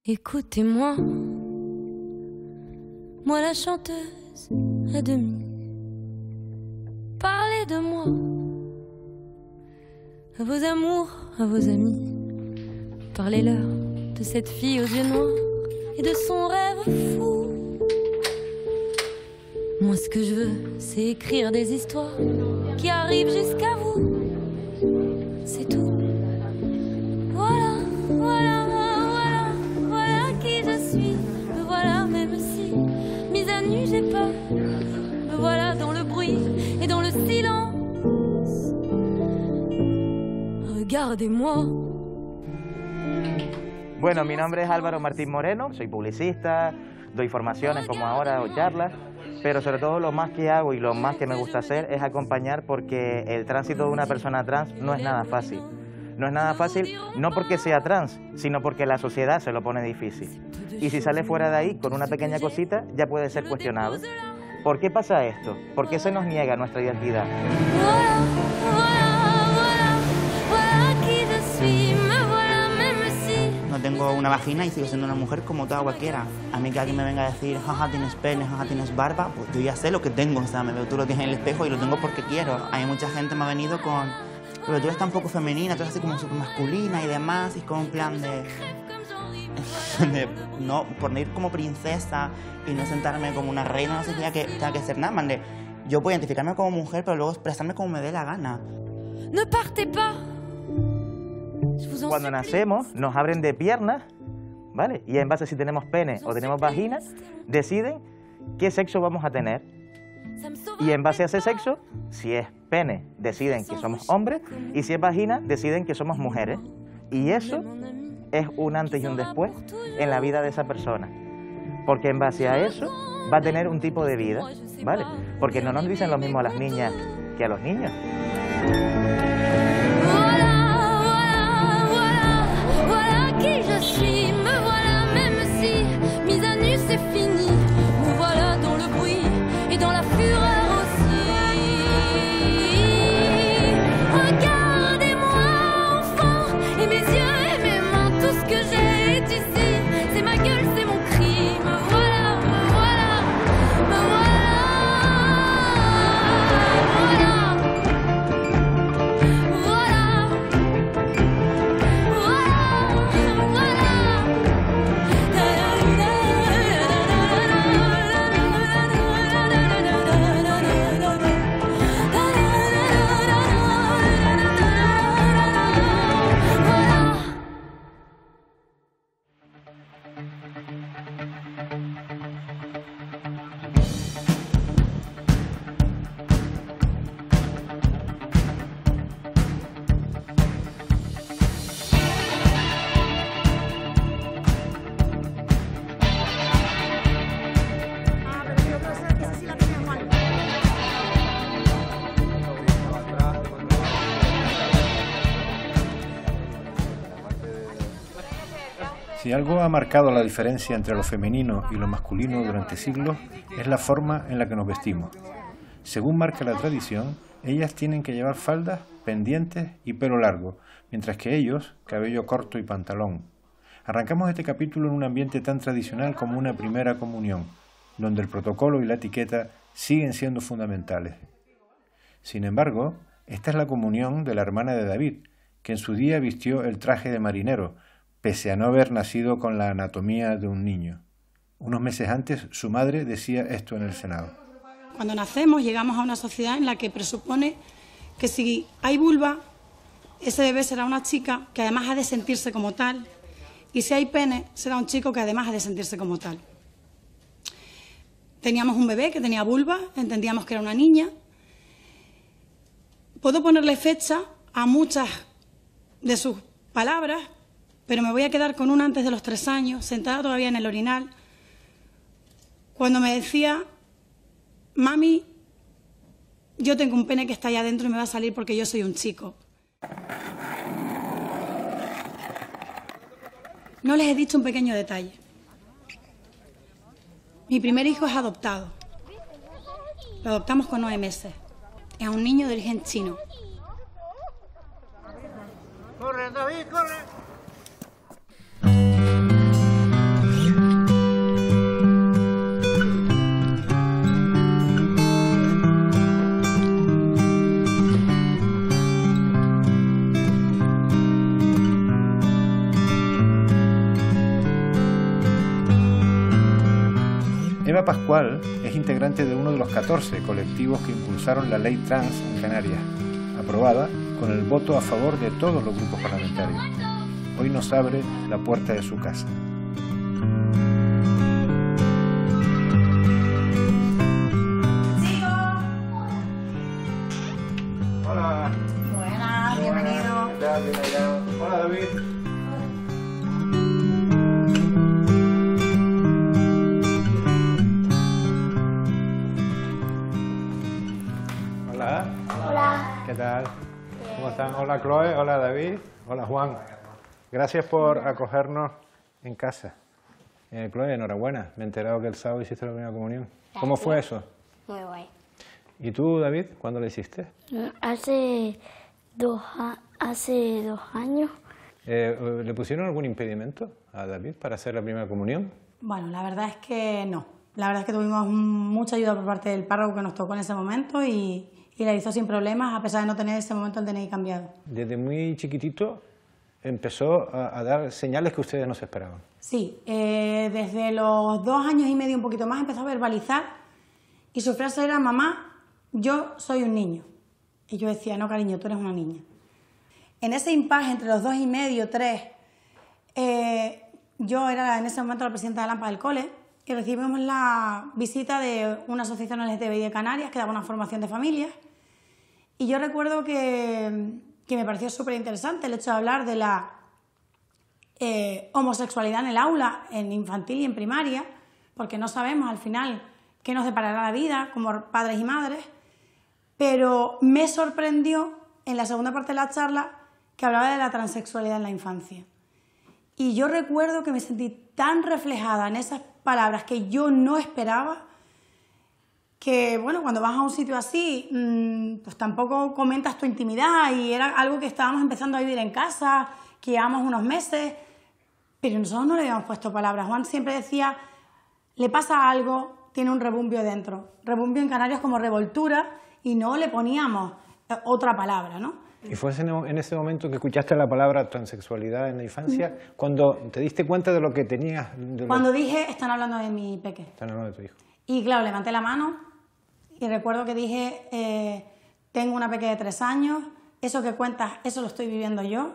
Écoutez-moi, moi la chanteuse à demi. Parlez de moi, à vos amours, à vos amis. Parlez-leur de cette fille aux yeux noirs et de son rêve fou. Moi ce que je veux, c'est écrire des histoires qui arrivent jusqu'à vous. C'est tout. Voilà, voilà, voilà, voilà qui je suis. Me voilà même si, mise à nu, j'ai peur. Me voilà dans le bruit et dans le silence. Regardez-moi. Bueno, mi nombre es Álvaro Martín Moreno, soy publicista, doy formaciones como ahora o charlas, pero sobre todo lo más que hago y lo más que me gusta hacer es acompañar, porque el tránsito de una persona trans no es nada fácil. No es nada fácil, no porque sea trans, sino porque la sociedad se lo pone difícil. Y si sale fuera de ahí con una pequeña cosita, ya puede ser cuestionado. ¿Por qué pasa esto? ¿Por qué se nos niega nuestra identidad? No tengo una vagina y sigo siendo una mujer como toda cualquiera. A mí que alguien me venga a decir, jaja, tienes pene, jaja, tienes barba, pues yo ya sé lo que tengo. O sea, me veo, tú lo tienes en el espejo y lo tengo porque quiero. Hay mucha gente me ha venido con, pero tú eres tan poco femenina, tú eres así como súper masculina y demás, y es como un plan de no, por ir como princesa y no sentarme como una reina, no sé qué que tenga que ser nada, man, de yo puedo identificarme como mujer, pero luego expresarme como me dé la gana. No partez pas. Cuando nacemos nos abren de piernas, ¿vale? Y en base a si tenemos pene o tenemos vagina, deciden qué sexo vamos a tener. Y en base a ese sexo, si es pene, deciden que somos hombres, y si es vagina, deciden que somos mujeres. Y eso es un antes y un después en la vida de esa persona. Porque en base a eso va a tener un tipo de vida, ¿vale? Porque no nos dicen lo mismo a las niñas que a los niños. Si algo ha marcado la diferencia entre lo femenino y lo masculino durante siglos, es la forma en la que nos vestimos. Según marca la tradición, ellas tienen que llevar faldas, pendientes y pelo largo, mientras que ellos, cabello corto y pantalón. Arrancamos este capítulo en un ambiente tan tradicional como una primera comunión, donde el protocolo y la etiqueta siguen siendo fundamentales. Sin embargo, esta es la comunión de la hermana de David, que en su día vistió el traje de marinero, pese a no haber nacido con la anatomía de un niño. Unos meses antes, su madre decía esto en el Senado. Cuando nacemos llegamos a una sociedad en la que presupone que si hay vulva, ese bebé será una chica que además ha de sentirse como tal, y si hay pene, será un chico que además ha de sentirse como tal. Teníamos un bebé que tenía vulva, entendíamos que era una niña. Puedo ponerle fecha a muchas de sus palabras, pero me voy a quedar con una antes de los 3 años, sentada todavía en el orinal, cuando me decía, mami, yo tengo un pene que está allá adentro y me va a salir porque yo soy un chico. No les he dicho un pequeño detalle. Mi primer hijo es adoptado. Lo adoptamos con 9 meses. Es un niño de origen chino. ¡Corre, David, corre! Eva Pascual es integrante de uno de los 14 colectivos que impulsaron la ley trans en Canarias, aprobada con el voto a favor de todos los grupos parlamentarios. Hoy nos abre la puerta de su casa. Hola. Buenas, bienvenido. ¿Qué tal? Bienvenido. Hola, David. Hola. Hola. ¿Qué tal? ¿Cómo están? Hola, Chloe. Hola, David. Hola, Juan. Gracias por acogernos en casa. Chloe, enhorabuena. Me he enterado que el sábado hiciste la primera comunión. ¿Cómo fue eso? Muy guay. ¿Y tú, David, cuándo la hiciste? Hace dos años. ¿Le pusieron algún impedimento a David para hacer la primera comunión? Bueno, la verdad es que no. La verdad es que tuvimos mucha ayuda por parte del párroco que nos tocó en ese momento y la hizo sin problemas, a pesar de no tener en ese momento el DNI cambiado. Desde muy chiquitito empezó a dar señales que ustedes no se esperaban. Sí, desde los 2 años y medio, un poquito más, empezó a verbalizar y su frase era: mamá, yo soy un niño. Y yo decía: no, cariño, tú eres una niña. En ese impasse entre los 2 y medio, 3, yo era en ese momento la presidenta de Lampa del cole y recibimos la visita de una asociación LGTBI de Canarias que daba una formación de familias. Y yo recuerdo que me pareció súper interesante el hecho de hablar de la homosexualidad en el aula, en infantil y en primaria, porque no sabemos al final qué nos deparará la vida como padres y madres, pero me sorprendió en la segunda parte de la charla que hablaba de la transexualidad en la infancia. Y yo recuerdo que me sentí tan reflejada en esas palabras que yo no esperaba, que bueno, cuando vas a un sitio así, pues tampoco comentas tu intimidad y era algo que estábamos empezando a vivir en casa, que llevamos unos meses, pero nosotros no le habíamos puesto palabras. Juan siempre decía: le pasa algo, tiene un rebumbio dentro. Rebumbio en Canarias como revoltura, y no le poníamos otra palabra, ¿no? ¿Y fue en ese momento que escuchaste la palabra transexualidad en la infancia, cuando te diste cuenta de lo que tenías? Cuando dije: están hablando de mi peque. Están hablando de tu hijo. Y claro, levanté la mano y recuerdo que dije: tengo una peque de 3 años, eso que cuentas, eso lo estoy viviendo yo.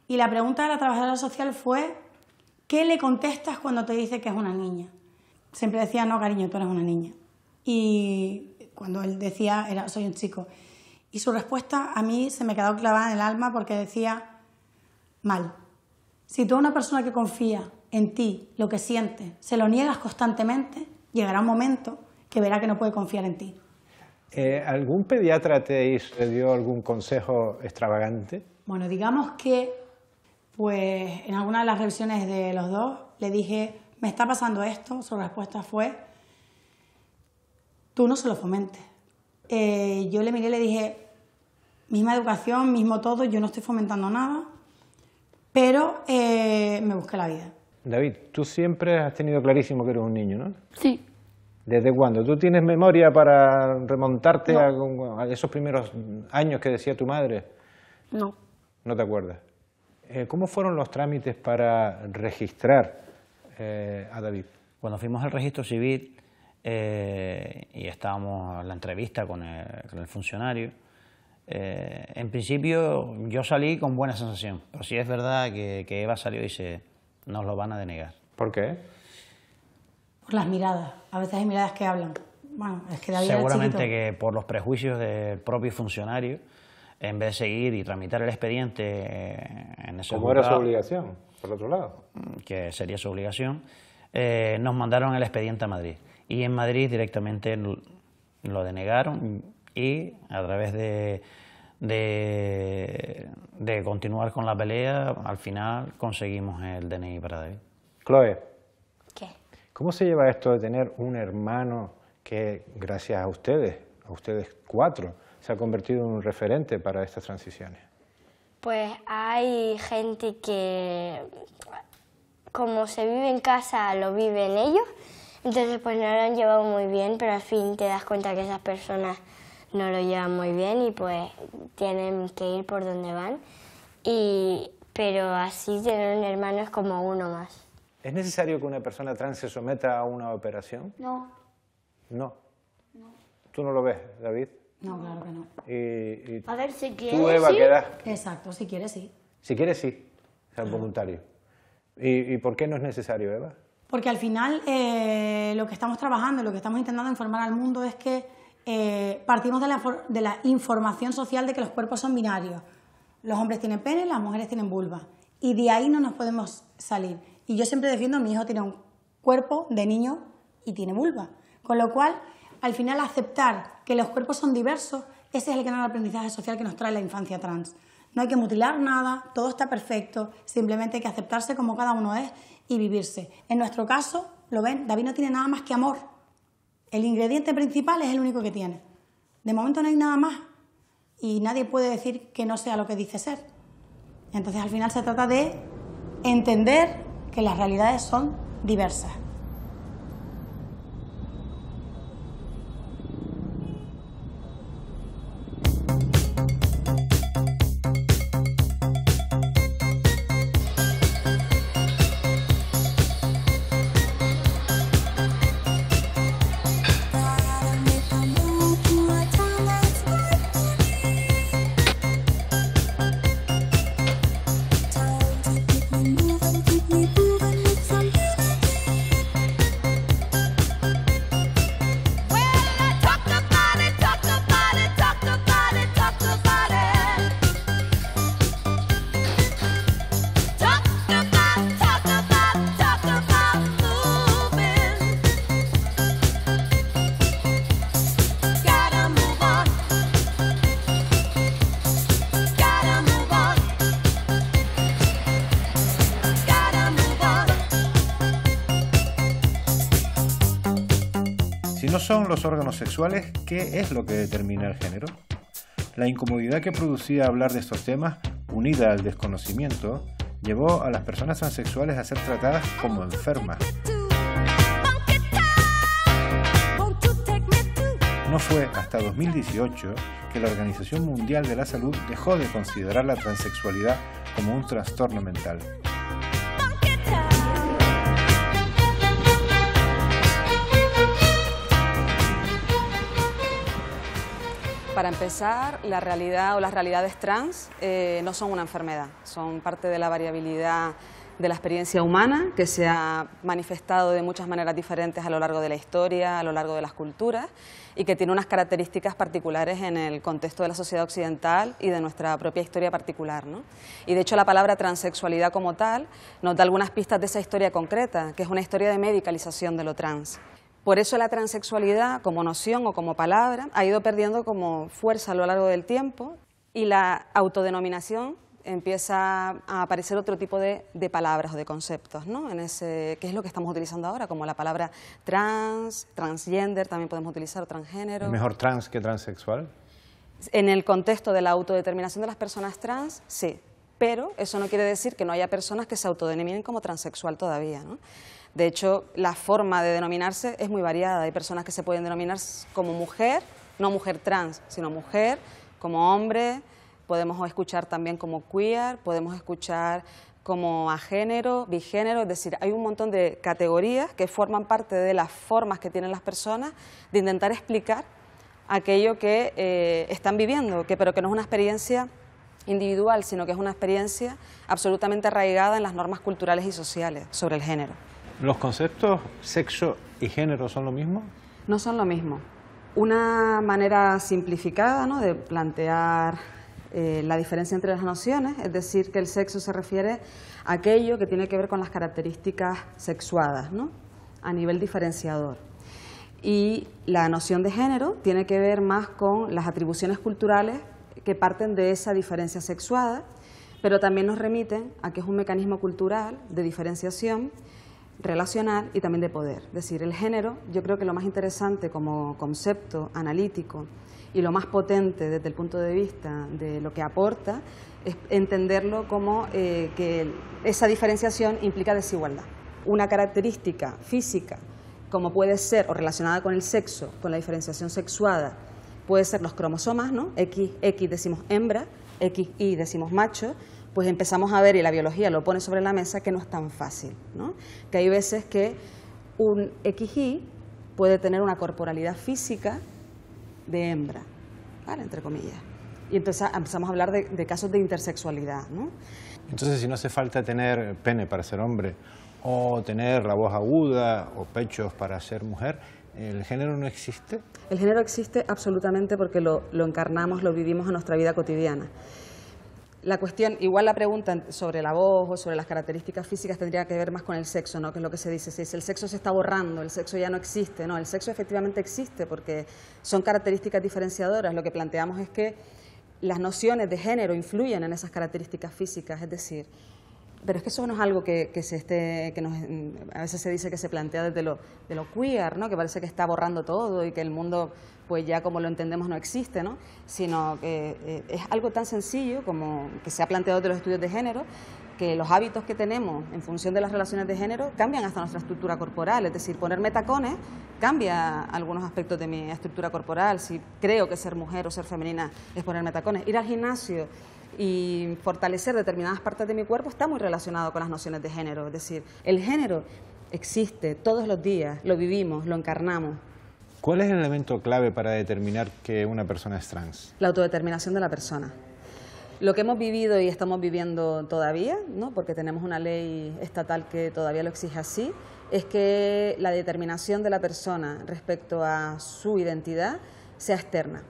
Y la pregunta de la trabajadora social fue: ¿qué le contestas cuando te dice que es una niña? Siempre decía: no, cariño, tú eres una niña. Y cuando él decía: soy un chico. Y su respuesta a mí se me quedó clavada en el alma, porque decía: mal. Si tú a una persona que confía en ti, lo que siente, se lo niegas constantemente, llegará un momento que verá que no puede confiar en ti. ¿Algún pediatra te dio algún consejo extravagante? Bueno, digamos que pues en alguna de las revisiones de los dos le dije: me está pasando esto. Su respuesta fue: tú no se lo fomentes. Yo le miré y le dije: misma educación, mismo todo, yo no estoy fomentando nada, pero me busqué la vida. David, tú siempre has tenido clarísimo que eres un niño, ¿no? Sí. ¿Desde cuándo? ¿Tú tienes memoria para remontarte a esos primeros años que decía tu madre? No. ¿No te acuerdas? ¿Cómo fueron los trámites para registrar a David? Cuando fuimos al registro civil y estábamos en la entrevista con el funcionario, en principio yo salí con buena sensación, pero sí es verdad que Eva salió y dice: nos lo van a denegar. ¿Por qué? Por las miradas. A veces hay miradas que hablan. Bueno, es que David Seguramente era chiquito. que por los prejuicios del propio funcionario, en vez de seguir y tramitar el expediente en ese ¿Cómo era su juzgado, obligación, por otro lado? que sería su obligación, nos mandaron el expediente a Madrid. Y en Madrid directamente lo denegaron, y a través de continuar con la pelea, al final conseguimos el DNI para David. Chloe, ¿Qué? ¿cómo se lleva esto de tener un hermano que, gracias a ustedes 4, se ha convertido en un referente para estas transiciones? Pues hay gente que, como se vive en casa, lo viven ellos, entonces pues no lo han llevado muy bien, pero al fin te das cuenta que esas personas no lo llevan muy bien y pues tienen que ir por donde van. Pero así tener un hermano es como uno más. ¿Es necesario que una persona trans se someta a una operación? No. No. ¿Tú no lo ves, David? No, claro que no. Y A ver, si quieres, tú, Eva, sí. quedas... Exacto, si quieres, sí. Si quieres, sí. Ser voluntario. ¿Y por qué no es necesario, Eva? Porque al final lo que estamos trabajando, lo que estamos intentando informar al mundo es que partimos de la información social de que los cuerpos son binarios. Los hombres tienen pene, las mujeres tienen vulva. Y de ahí no nos podemos salir. Y yo siempre defiendo, mi hijo tiene un cuerpo de niño y tiene vulva. Con lo cual, al final, aceptar que los cuerpos son diversos, ese es el gran aprendizaje social que nos trae la infancia trans. No hay que mutilar nada, todo está perfecto, simplemente hay que aceptarse como cada uno es y vivirse. En nuestro caso, lo ven, David no tiene nada más que amor. El ingrediente principal es el único que tiene. De momento no hay nada más y nadie puede decir que no sea lo que dice ser. Entonces, al final se trata de entender que las realidades son diversas. Si no son los órganos sexuales, ¿qué es lo que determina el género? La incomodidad que producía hablar de estos temas, unida al desconocimiento, llevó a las personas transexuales a ser tratadas como enfermas. No fue hasta 2018 que la Organización Mundial de la Salud dejó de considerar la transexualidad como un trastorno mental. Para empezar, la realidad o las realidades trans no son una enfermedad, son parte de la variabilidad de la experiencia humana que se ha manifestado de muchas maneras diferentes a lo largo de la historia, a lo largo de las culturas y que tiene unas características particulares en el contexto de la sociedad occidental y de nuestra propia historia particular, ¿no? Y de hecho la palabra transexualidad como tal nos da algunas pistas de esa historia concreta, que es una historia de medicalización de lo trans. Por eso la transexualidad como noción o como palabra ha ido perdiendo como fuerza a lo largo del tiempo y la autodenominación empieza a aparecer otro tipo de palabras o de conceptos, ¿no? En ese, que es lo que estamos utilizando ahora, como la palabra trans, transgender, también podemos utilizar, o transgénero. ¿Es mejor trans que transexual? En el contexto de la autodeterminación de las personas trans, sí, pero eso no quiere decir que no haya personas que se autodenominen como transexual todavía, ¿no? De hecho, la forma de denominarse es muy variada. Hay personas que se pueden denominar como mujer, no mujer trans, sino mujer, como hombre. Podemos escuchar también como queer, podemos escuchar como agénero, bigénero. Es decir, hay un montón de categorías que forman parte de las formas que tienen las personas de intentar explicar aquello que están viviendo, pero que no es una experiencia individual, sino que es una experiencia absolutamente arraigada en las normas culturales y sociales sobre el género. ¿Los conceptos sexo y género son lo mismo? No son lo mismo. Una manera simplificada, ¿no?, de plantear la diferencia entre las nociones, es decir, que el sexo se refiere a aquello que tiene que ver con las características sexuadas, ¿no?, a nivel diferenciador. Y la noción de género tiene que ver más con las atribuciones culturales que parten de esa diferencia sexuada, pero también nos remiten a que es un mecanismo cultural de diferenciación relacional y también de poder. Es decir, el género, yo creo que lo más interesante como concepto analítico y lo más potente desde el punto de vista de lo que aporta es entenderlo como que esa diferenciación implica desigualdad. Una característica física, como puede ser, o relacionada con el sexo, con la diferenciación sexuada, puede ser los cromosomas, ¿no? X decimos hembra, XY decimos macho, pues empezamos a ver, y la biología lo pone sobre la mesa, que no es tan fácil, ¿no? Que hay veces que un XY puede tener una corporalidad física de hembra, ¿vale? Entre comillas. Y entonces empezamos a hablar de casos de intersexualidad, ¿no? Entonces, si no hace falta tener pene para ser hombre, o tener la voz aguda, o pechos para ser mujer, ¿el género no existe? El género existe absolutamente porque lo encarnamos, lo vivimos en nuestra vida cotidiana. La cuestión, igual la pregunta sobre la voz o sobre las características físicas tendría que ver más con el sexo, ¿no? Que es lo que se dice, si el sexo se está borrando, el sexo ya no existe. No, el sexo efectivamente existe porque son características diferenciadoras. Lo que planteamos es que las nociones de género influyen en esas características físicas, es decir, pero es que eso no es algo que a veces se dice que se plantea desde lo queer, ¿no? Que parece que está borrando todo y que el mundo, pues ya como lo entendemos, no existe, ¿no? Sino que es algo tan sencillo como que se ha planteado desde los estudios de género, que los hábitos que tenemos en función de las relaciones de género cambian hasta nuestra estructura corporal, es decir, ponerme tacones cambia algunos aspectos de mi estructura corporal, si creo que ser mujer o ser femenina es ponerme tacones, ir al gimnasio y fortalecer determinadas partes de mi cuerpo está muy relacionado con las nociones de género. Es decir, el género existe todos los días, lo vivimos, lo encarnamos. ¿Cuál es el elemento clave para determinar que una persona es trans? La autodeterminación de la persona. Lo que hemos vivido y estamos viviendo todavía, ¿no? Porque tenemos una ley estatal que todavía lo exige así, es que la determinación de la persona respecto a su identidad sea externa.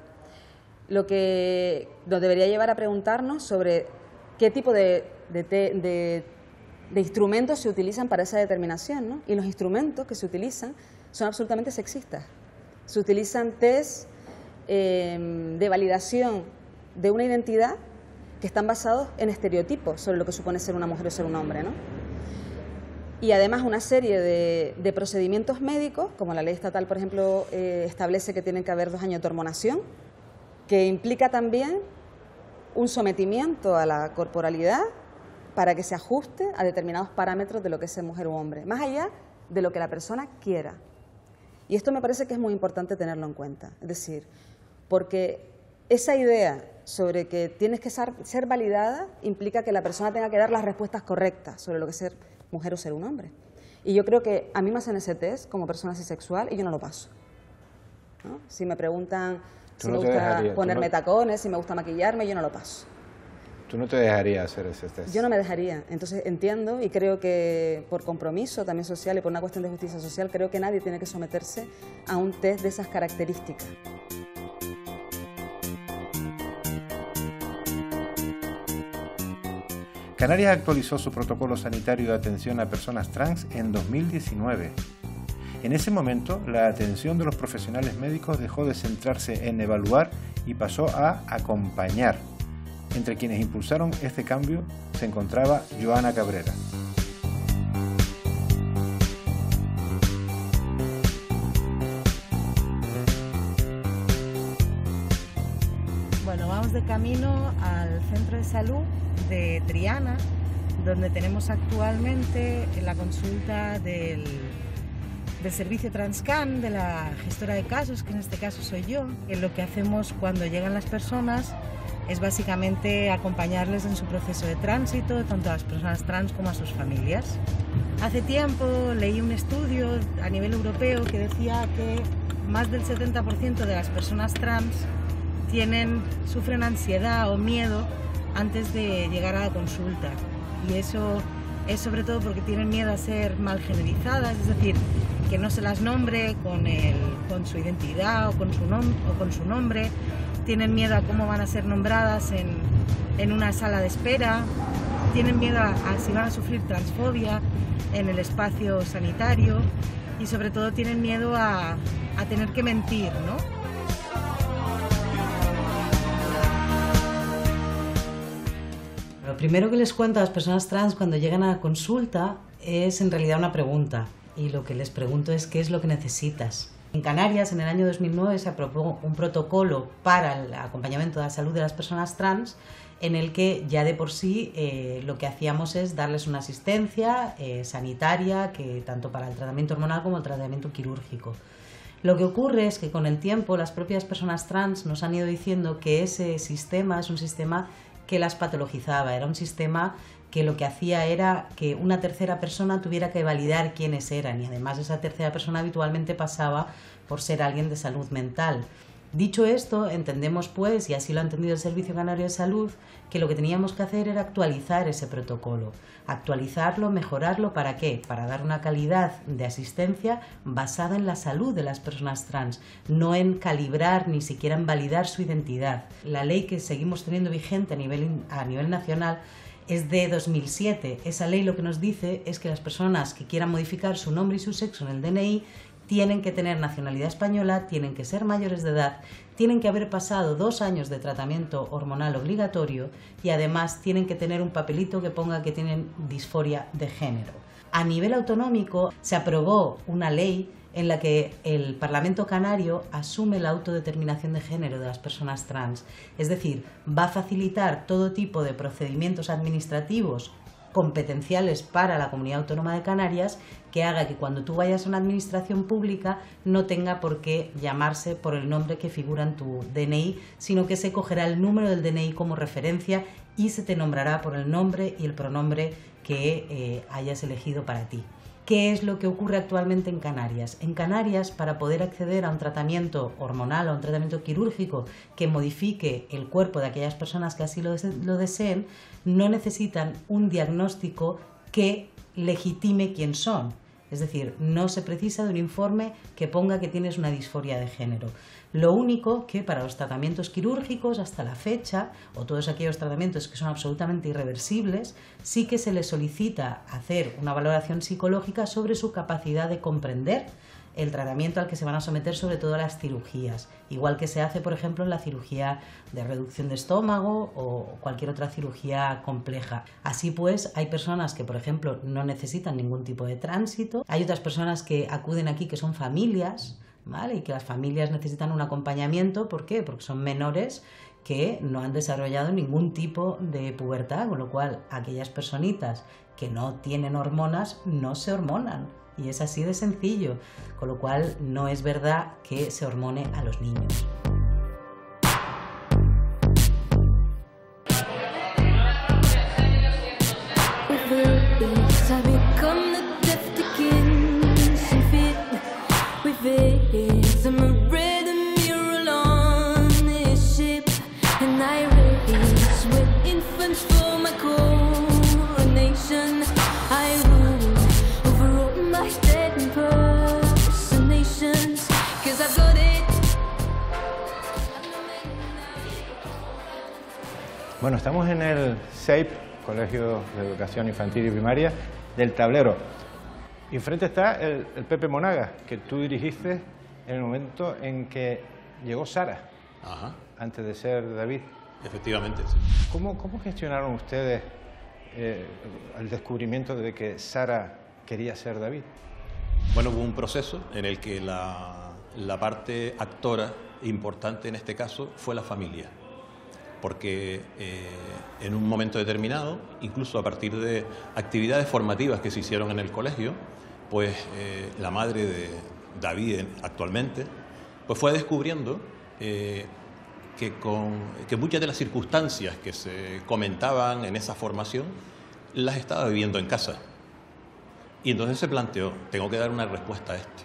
Lo que nos debería llevar a preguntarnos sobre qué tipo de instrumentos se utilizan para esa determinación, ¿no? Y los instrumentos que se utilizan son absolutamente sexistas. Se utilizan test de validación de una identidad que están basados en estereotipos sobre lo que supone ser una mujer o ser un hombre, ¿no? Y además una serie de procedimientos médicos, como la ley estatal, por ejemplo, establece que tienen que haber 2 años de hormonación, que implica también un sometimiento a la corporalidad para que se ajuste a determinados parámetros de lo que es ser mujer u hombre, más allá de lo que la persona quiera. Y esto me parece que es muy importante tenerlo en cuenta, es decir, porque esa idea sobre que tienes que ser validada implica que la persona tenga que dar las respuestas correctas sobre lo que es ser mujer o ser un hombre. Y yo creo que a mí me hacen ese test como persona asexual y yo no lo paso, ¿no? Si me preguntan si me gusta ponerme tacones, si me gusta maquillarme, yo no lo paso. ¿Tú no te dejarías hacer ese test? Yo no me dejaría. Entonces entiendo y creo que por compromiso también social y por una cuestión de justicia social, creo que nadie tiene que someterse a un test de esas características. Canarias actualizó su protocolo sanitario de atención a personas trans en 2019. En ese momento, la atención de los profesionales médicos dejó de centrarse en evaluar y pasó a acompañar. Entre quienes impulsaron este cambio se encontraba Joana Cabrera. Bueno, vamos de camino al centro de salud de Triana, donde tenemos actualmente la consulta del servicio Transcan, de la gestora de casos, que en este caso soy yo. Lo que hacemos cuando llegan las personas es básicamente acompañarles en su proceso de tránsito, tanto a las personas trans como a sus familias. Hace tiempo leí un estudio a nivel europeo que decía que más del 70% de las personas trans sufren ansiedad o miedo antes de llegar a la consulta, y eso es sobre todo porque tienen miedo a ser mal generizadas, es decir, que no se las nombre con su identidad o con su nombre, tienen miedo a cómo van a ser nombradas en una sala de espera, tienen miedo a si van a sufrir transfobia en el espacio sanitario y sobre todo tienen miedo a tener que mentir, ¿no? Lo primero que les cuento a las personas trans cuando llegan a la consulta es en realidad una pregunta, y lo que les pregunto es ¿qué es lo que necesitas? En Canarias, en el año 2009, se aprobó un protocolo para el acompañamiento de la salud de las personas trans, en el que ya de por sí lo que hacíamos es darles una asistencia sanitaria, que tanto para el tratamiento hormonal como el tratamiento quirúrgico. Lo que ocurre es que con el tiempo las propias personas trans nos han ido diciendo que ese sistema es un sistema que las patologizaba, era un sistema que lo que hacía era que una tercera persona tuviera que validar quiénes eran, y además esa tercera persona habitualmente pasaba por ser alguien de salud mental. Dicho esto, entendemos pues, y así lo ha entendido el Servicio Canario de Salud, que lo que teníamos que hacer era actualizar ese protocolo. Actualizarlo, mejorarlo, ¿para qué? Para dar una calidad de asistencia basada en la salud de las personas trans, no en calibrar ni siquiera en validar su identidad. La ley que seguimos teniendo vigente a nivel nacional es de 2007. Esa ley lo que nos dice es que las personas que quieran modificar su nombre y su sexo en el DNI tienen que tener nacionalidad española, tienen que ser mayores de edad, tienen que haber pasado 2 años de tratamiento hormonal obligatorio y además tienen que tener un papelito que ponga que tienen disforia de género. A nivel autonómico se aprobó una ley en la que el Parlamento Canario asume la autodeterminación de género de las personas trans. Es decir, va a facilitar todo tipo de procedimientos administrativos competenciales para la Comunidad Autónoma de Canarias, que haga que cuando tú vayas a una administración pública no tenga por qué llamarse por el nombre que figura en tu DNI, sino que se cogerá el número del DNI como referencia y se te nombrará por el nombre y el pronombre que hayas elegido para ti. ¿Qué es lo que ocurre actualmente en Canarias? En Canarias, para poder acceder a un tratamiento hormonal o a un tratamiento quirúrgico que modifique el cuerpo de aquellas personas que así lo deseen, no necesitan un diagnóstico que legitime quién son. Es decir, no se precisa de un informe que ponga que tienes una disforia de género. Lo único que para los tratamientos quirúrgicos hasta la fecha, o todos aquellos tratamientos que son absolutamente irreversibles, sí que se les solicita hacer una valoración psicológica sobre su capacidad de comprender el tratamiento al que se van a someter, sobre todo las cirugías, igual que se hace, por ejemplo, en la cirugía de reducción de estómago o cualquier otra cirugía compleja. Así pues, hay personas que, por ejemplo, no necesitan ningún tipo de tránsito, hay otras personas que acuden aquí que son familias, ¿vale? Y que las familias necesitan un acompañamiento. ¿Por qué? Porque son menores que no han desarrollado ningún tipo de pubertad, con lo cual aquellas personitas que no tienen hormonas no se hormonan. Y es así de sencillo, con lo cual no es verdad que se hormone a los niños. Bueno, estamos en el SEIP, Colegio de Educación Infantil y Primaria, del Tablero. Y enfrente está el Pepe Monagas, que tú dirigiste en el momento en que llegó Sara, antes de ser David. Efectivamente, sí. ¿Cómo gestionaron ustedes el descubrimiento de que Sara quería ser David? Bueno, hubo un proceso en el que la parte actora importante en este caso fue la familia. Porque en un momento determinado, incluso a partir de actividades formativas que se hicieron en el colegio, pues la madre de David actualmente, pues fue descubriendo que muchas de las circunstancias que se comentaban en esa formación las estaba viviendo en casa. Y entonces se planteó, tengo que dar una respuesta a esto.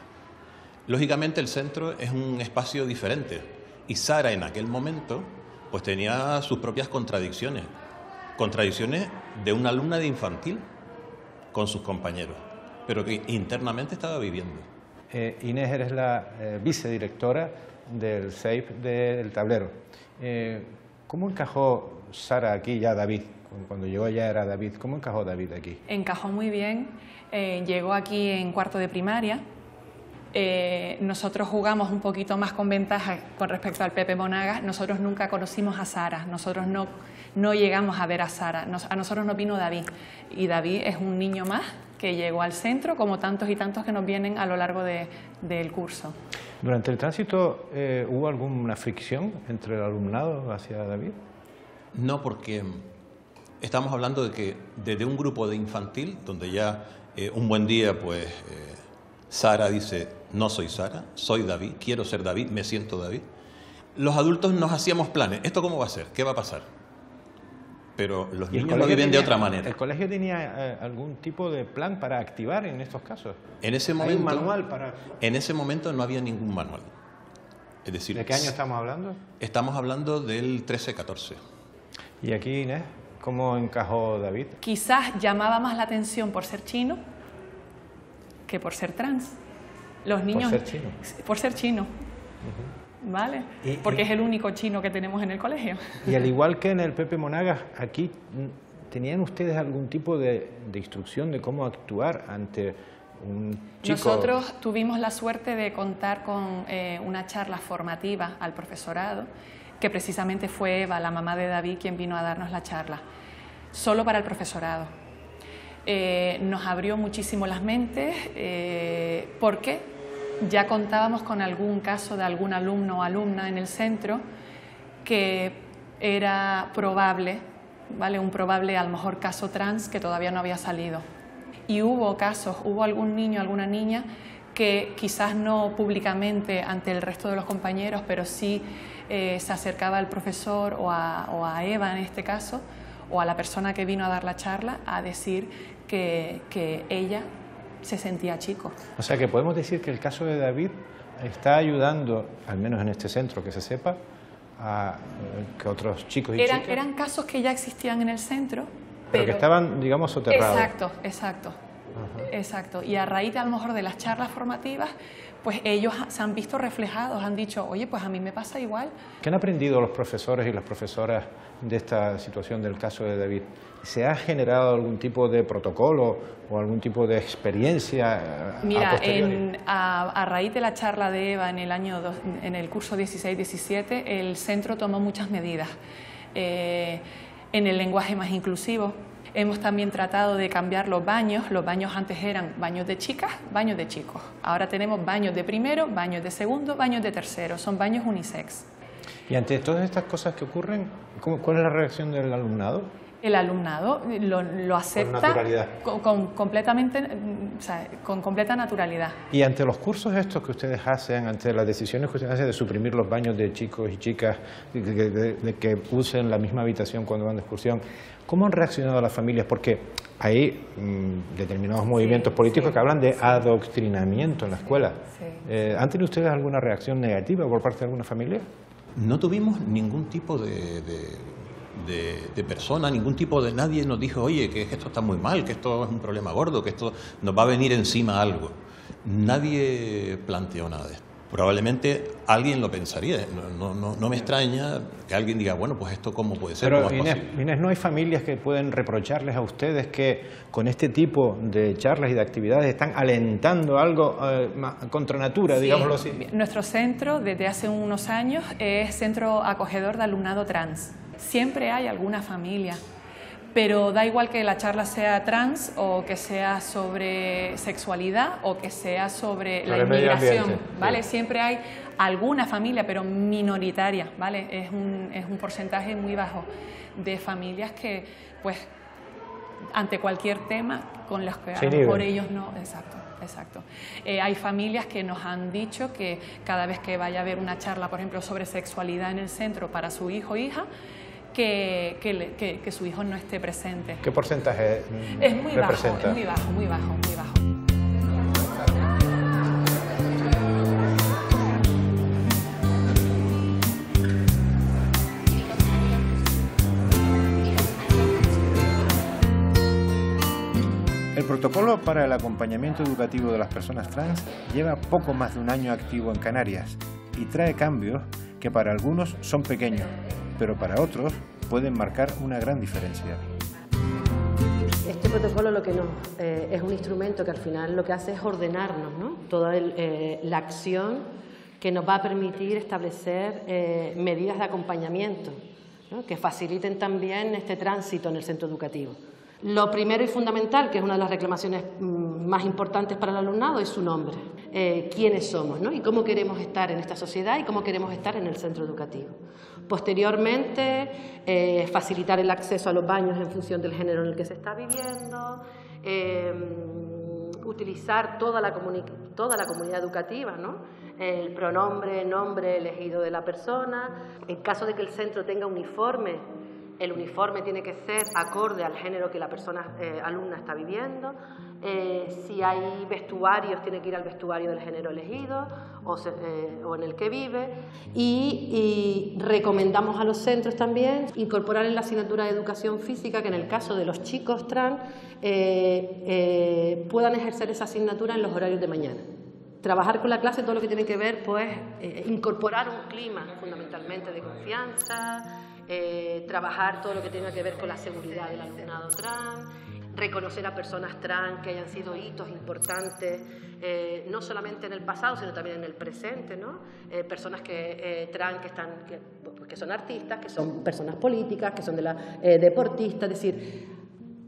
Lógicamente el centro es un espacio diferente y Sara en aquel momento pues tenía sus propias contradicciones de una alumna de infantil con sus compañeros, pero que internamente estaba viviendo. Inés, eres la vicedirectora del SEIP del Tablero. ¿Cómo encajó Sara aquí ya David? Cuando llegó ya era David. ¿Cómo encajó David aquí? Encajó muy bien. Llegó aquí en cuarto de primaria. Nosotros jugamos un poquito más con ventaja con respecto al Pepe Monagas. Nosotros nunca conocimos a Sara, nosotros no llegamos a ver a Sara, a nosotros nos vino David, y David es un niño más que llegó al centro, como tantos y tantos que nos vienen a lo largo del curso. ¿Durante el tránsito hubo alguna fricción entre el alumnado hacia David? No, porque estamos hablando de que desde un grupo de infantil, donde ya un buen día pues Sara dice, no soy Sara, soy David, quiero ser David, me siento David. Los adultos nos hacíamos planes. ¿Esto cómo va a ser? ¿Qué va a pasar? pero los niños lo viven de otra manera. ¿El colegio tenía algún tipo de plan para activar en estos casos? En ese momento, ¿Hay un manual para...? En ese momento no había ningún manual. Es decir, ¿de qué año estamos hablando? Estamos hablando del 13-14. ¿Y aquí, Inés, cómo encajó David? Quizás llamaba más la atención por ser chino que por ser trans. Los niños... ¿Por ser chino? Por ser chino. ¿Vale? Porque es el único chino que tenemos en el colegio. Y al igual que en el Pepe Monagas, aquí, ¿tenían ustedes algún tipo de instrucción de cómo actuar ante un chico? Nosotros tuvimos la suerte de contar con una charla formativa al profesorado, que precisamente fue Eva, la mamá de David, quien vino a darnos la charla, solo para el profesorado. Nos abrió muchísimo las mentes, porque ya contábamos con algún caso de algún alumno o alumna en el centro que era probable, ¿vale? Un probable, a lo mejor, caso trans que todavía no había salido. Y hubo casos, hubo algún niño, alguna niña que quizás no públicamente ante el resto de los compañeros, pero sí se acercaba al profesor o a Eva en este caso, o a la persona que vino a dar la charla, a decir que ella se sentía chico. O sea que podemos decir que el caso de David está ayudando, al menos en este centro, que se sepa, a que otros chicos y chicas... Eran casos que ya existían en el centro, pero que estaban, digamos, soterrados. Exacto. Y a raíz, a lo mejor, de las charlas formativas, pues ellos se han visto reflejados, han dicho, oye, pues a mí me pasa igual. ¿Qué han aprendido los profesores y las profesoras de esta situación del caso de David? ¿Se ha generado algún tipo de protocolo o algún tipo de experiencia? Mira, a raíz de la charla de Eva en el curso 16-17, el centro tomó muchas medidas en el lenguaje más inclusivo. Hemos también tratado de cambiar los baños. Los baños antes eran baños de chicas, baños de chicos. Ahora tenemos baños de primero, baños de segundo, baños de tercero. Son baños unisex. Y ante todas estas cosas que ocurren, ¿cuál es la reacción del alumnado? El alumnado lo acepta con naturalidad, con completa naturalidad. Y ante los cursos estos que ustedes hacen, ante las decisiones que ustedes hacen de suprimir los baños de chicos y chicas, de que usen la misma habitación cuando van de excursión, ¿cómo han reaccionado las familias? Porque hay determinados movimientos políticos que hablan de adoctrinamiento en la escuela. ¿Han tenido ustedes alguna reacción negativa por parte de alguna familia? No tuvimos ningún tipo de persona, ningún tipo de... Nadie nos dijo, oye, que esto está muy mal, que esto es un problema gordo, que esto nos va a venir encima algo. Nadie planteó nada de esto. Probablemente alguien lo pensaría. No me extraña que alguien diga, bueno, pues esto cómo puede ser. Pero Inés, ¿no hay familias que pueden reprocharles a ustedes que con este tipo de charlas y de actividades están alentando algo contra natura, digámoslo así? Nuestro centro, desde hace unos años, es centro acogedor de alumnado trans. Siempre hay alguna familia, pero da igual que la charla sea trans o que sea sobre sexualidad o que sea sobre la inmigración, ¿vale? Sí. Siempre hay alguna familia, pero minoritaria, ¿vale? Es un porcentaje muy bajo de familias que, pues, ante cualquier tema con los que a lo mejor ellos no... Exacto. Hay familias que nos han dicho que cada vez que vaya a haber una charla, por ejemplo, sobre sexualidad en el centro para su hijo o hija, que su hijo no esté presente. ¿Qué porcentaje es muy representa? Bajo, es muy bajo. El protocolo para el acompañamiento educativo de las personas trans lleva poco más de un año activo en Canarias y trae cambios que para algunos son pequeños, pero para otros pueden marcar una gran diferencia. Este protocolo lo que es un instrumento que al final lo que hace es ordenarnos, ¿no? Toda la acción que nos va a permitir establecer medidas de acompañamiento, ¿no? Que faciliten también este tránsito en el centro educativo. Lo primero y fundamental, que es una de las reclamaciones más importantes para el alumnado, es su nombre. Quiénes somos, ¿no? Y cómo queremos estar en esta sociedad y cómo queremos estar en el centro educativo. Posteriormente, facilitar el acceso a los baños en función del género en el que se está viviendo, utilizar toda la comunidad educativa, ¿no? El pronombre, nombre elegido de la persona. En caso de que el centro tenga uniforme el uniforme tiene que ser acorde al género que la persona alumna está viviendo. Si hay vestuarios, tiene que ir al vestuario del género elegido o en el que vive. Y recomendamos a los centros también incorporar en la asignatura de educación física que en el caso de los chicos trans puedan ejercer esa asignatura en los horarios de mañana. Trabajar con la clase todo lo que tiene que ver, pues, incorporar un clima fundamentalmente de confianza, trabajar todo lo que tenga que ver con la seguridad del alumnado trans, reconocer a personas trans que hayan sido hitos importantes, no solamente en el pasado, sino también en el presente, ¿no? Personas trans que son artistas, que son personas políticas, que son deportistas, es decir,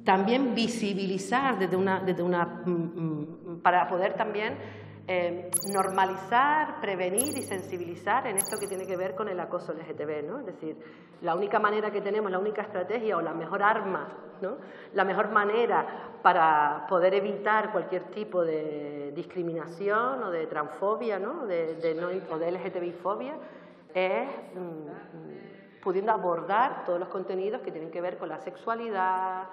también visibilizar para poder también normalizar, prevenir y sensibilizar en esto que tiene que ver con el acoso LGTB, ¿no? Es decir, la única manera que tenemos, la única estrategia o la mejor arma, ¿no? La mejor manera para poder evitar cualquier tipo de discriminación o de transfobia, ¿no? o de LGTBI-fobia es pudiendo abordar todos los contenidos que tienen que ver con la sexualidad,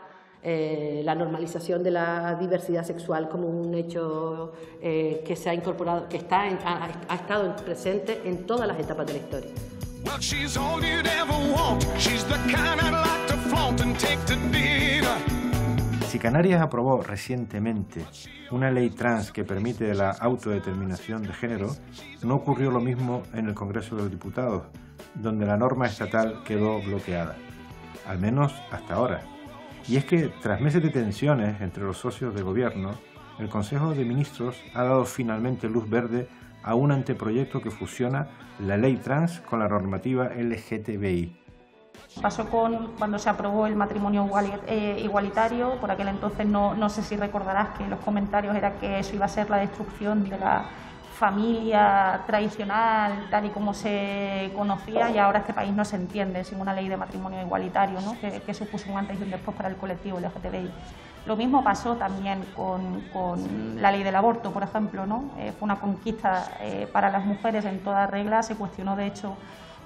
la normalización de la diversidad sexual como un hecho que se ha incorporado, que ha estado presente en todas las etapas de la historia. Si Canarias aprobó recientemente una ley trans que permite la autodeterminación de género, no ocurrió lo mismo en el Congreso de los Diputados, donde la norma estatal quedó bloqueada, al menos hasta ahora. Y es que, tras meses de tensiones entre los socios de gobierno, el Consejo de Ministros ha dado finalmente luz verde a un anteproyecto que fusiona la ley trans con la normativa LGTBI. Pasó cuando se aprobó el matrimonio igualitario. Por aquel entonces no sé si recordarás que los comentarios era que eso iba a ser la destrucción de la familia tradicional tal y como se conocía, y ahora este país no se entiende sin una ley de matrimonio igualitario, ¿no? que supuso un antes y un después para el colectivo LGTBI. Lo mismo pasó también con la ley del aborto, por ejemplo, ¿no? Fue una conquista para las mujeres en toda regla, se cuestionó de hecho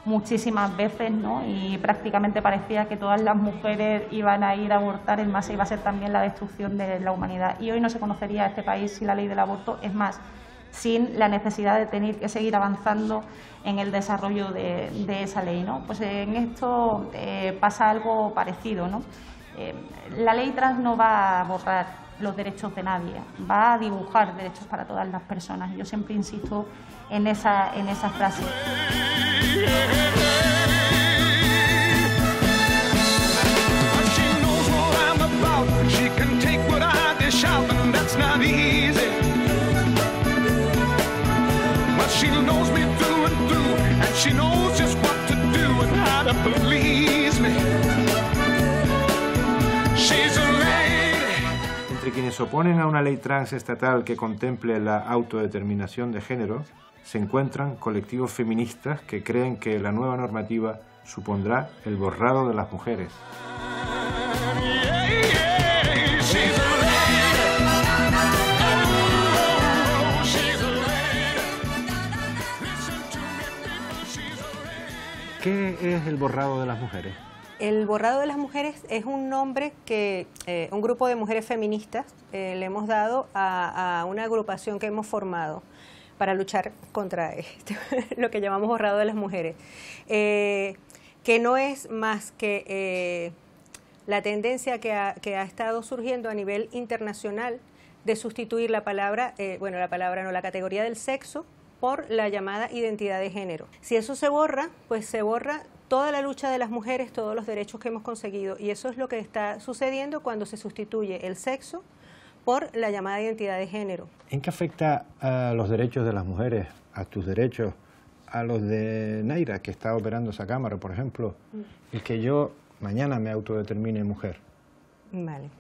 muchísimas veces, ¿no? Y prácticamente parecía que todas las mujeres iban a ir a abortar, en más iba a ser también la destrucción de la humanidad. Y hoy no se conocería este país sin la ley del aborto, es más, sin la necesidad de tener que seguir avanzando en el desarrollo de esa ley, ¿no? Pues en esto pasa algo parecido, ¿no? La ley trans no va a borrar los derechos de nadie, va a dibujar derechos para todas las personas. Yo siempre insisto en esa frase. She knows me through and through, and she knows just what to do and how to please me. She's a lady. Entre quienes se oponen a una ley trans estatal que contemple la autodeterminación de género, se encuentran colectivos feministas que creen que la nueva normativa supondrá el borrado de las mujeres. ¿Qué es el borrado de las mujeres? El borrado de las mujeres es un nombre que un grupo de mujeres feministas le hemos dado a una agrupación que hemos formado para luchar contra lo que llamamos borrado de las mujeres, que no es más que la tendencia que ha estado surgiendo a nivel internacional de sustituir la categoría del sexo por la llamada identidad de género. Si eso se borra, pues se borra toda la lucha de las mujeres, todos los derechos que hemos conseguido, y eso es lo que está sucediendo cuando se sustituye el sexo por la llamada identidad de género. ¿En qué afecta a los derechos de las mujeres, a tus derechos, a los de Naira, que está operando esa cámara, por ejemplo, el que yo mañana me autodetermine mujer? Vale.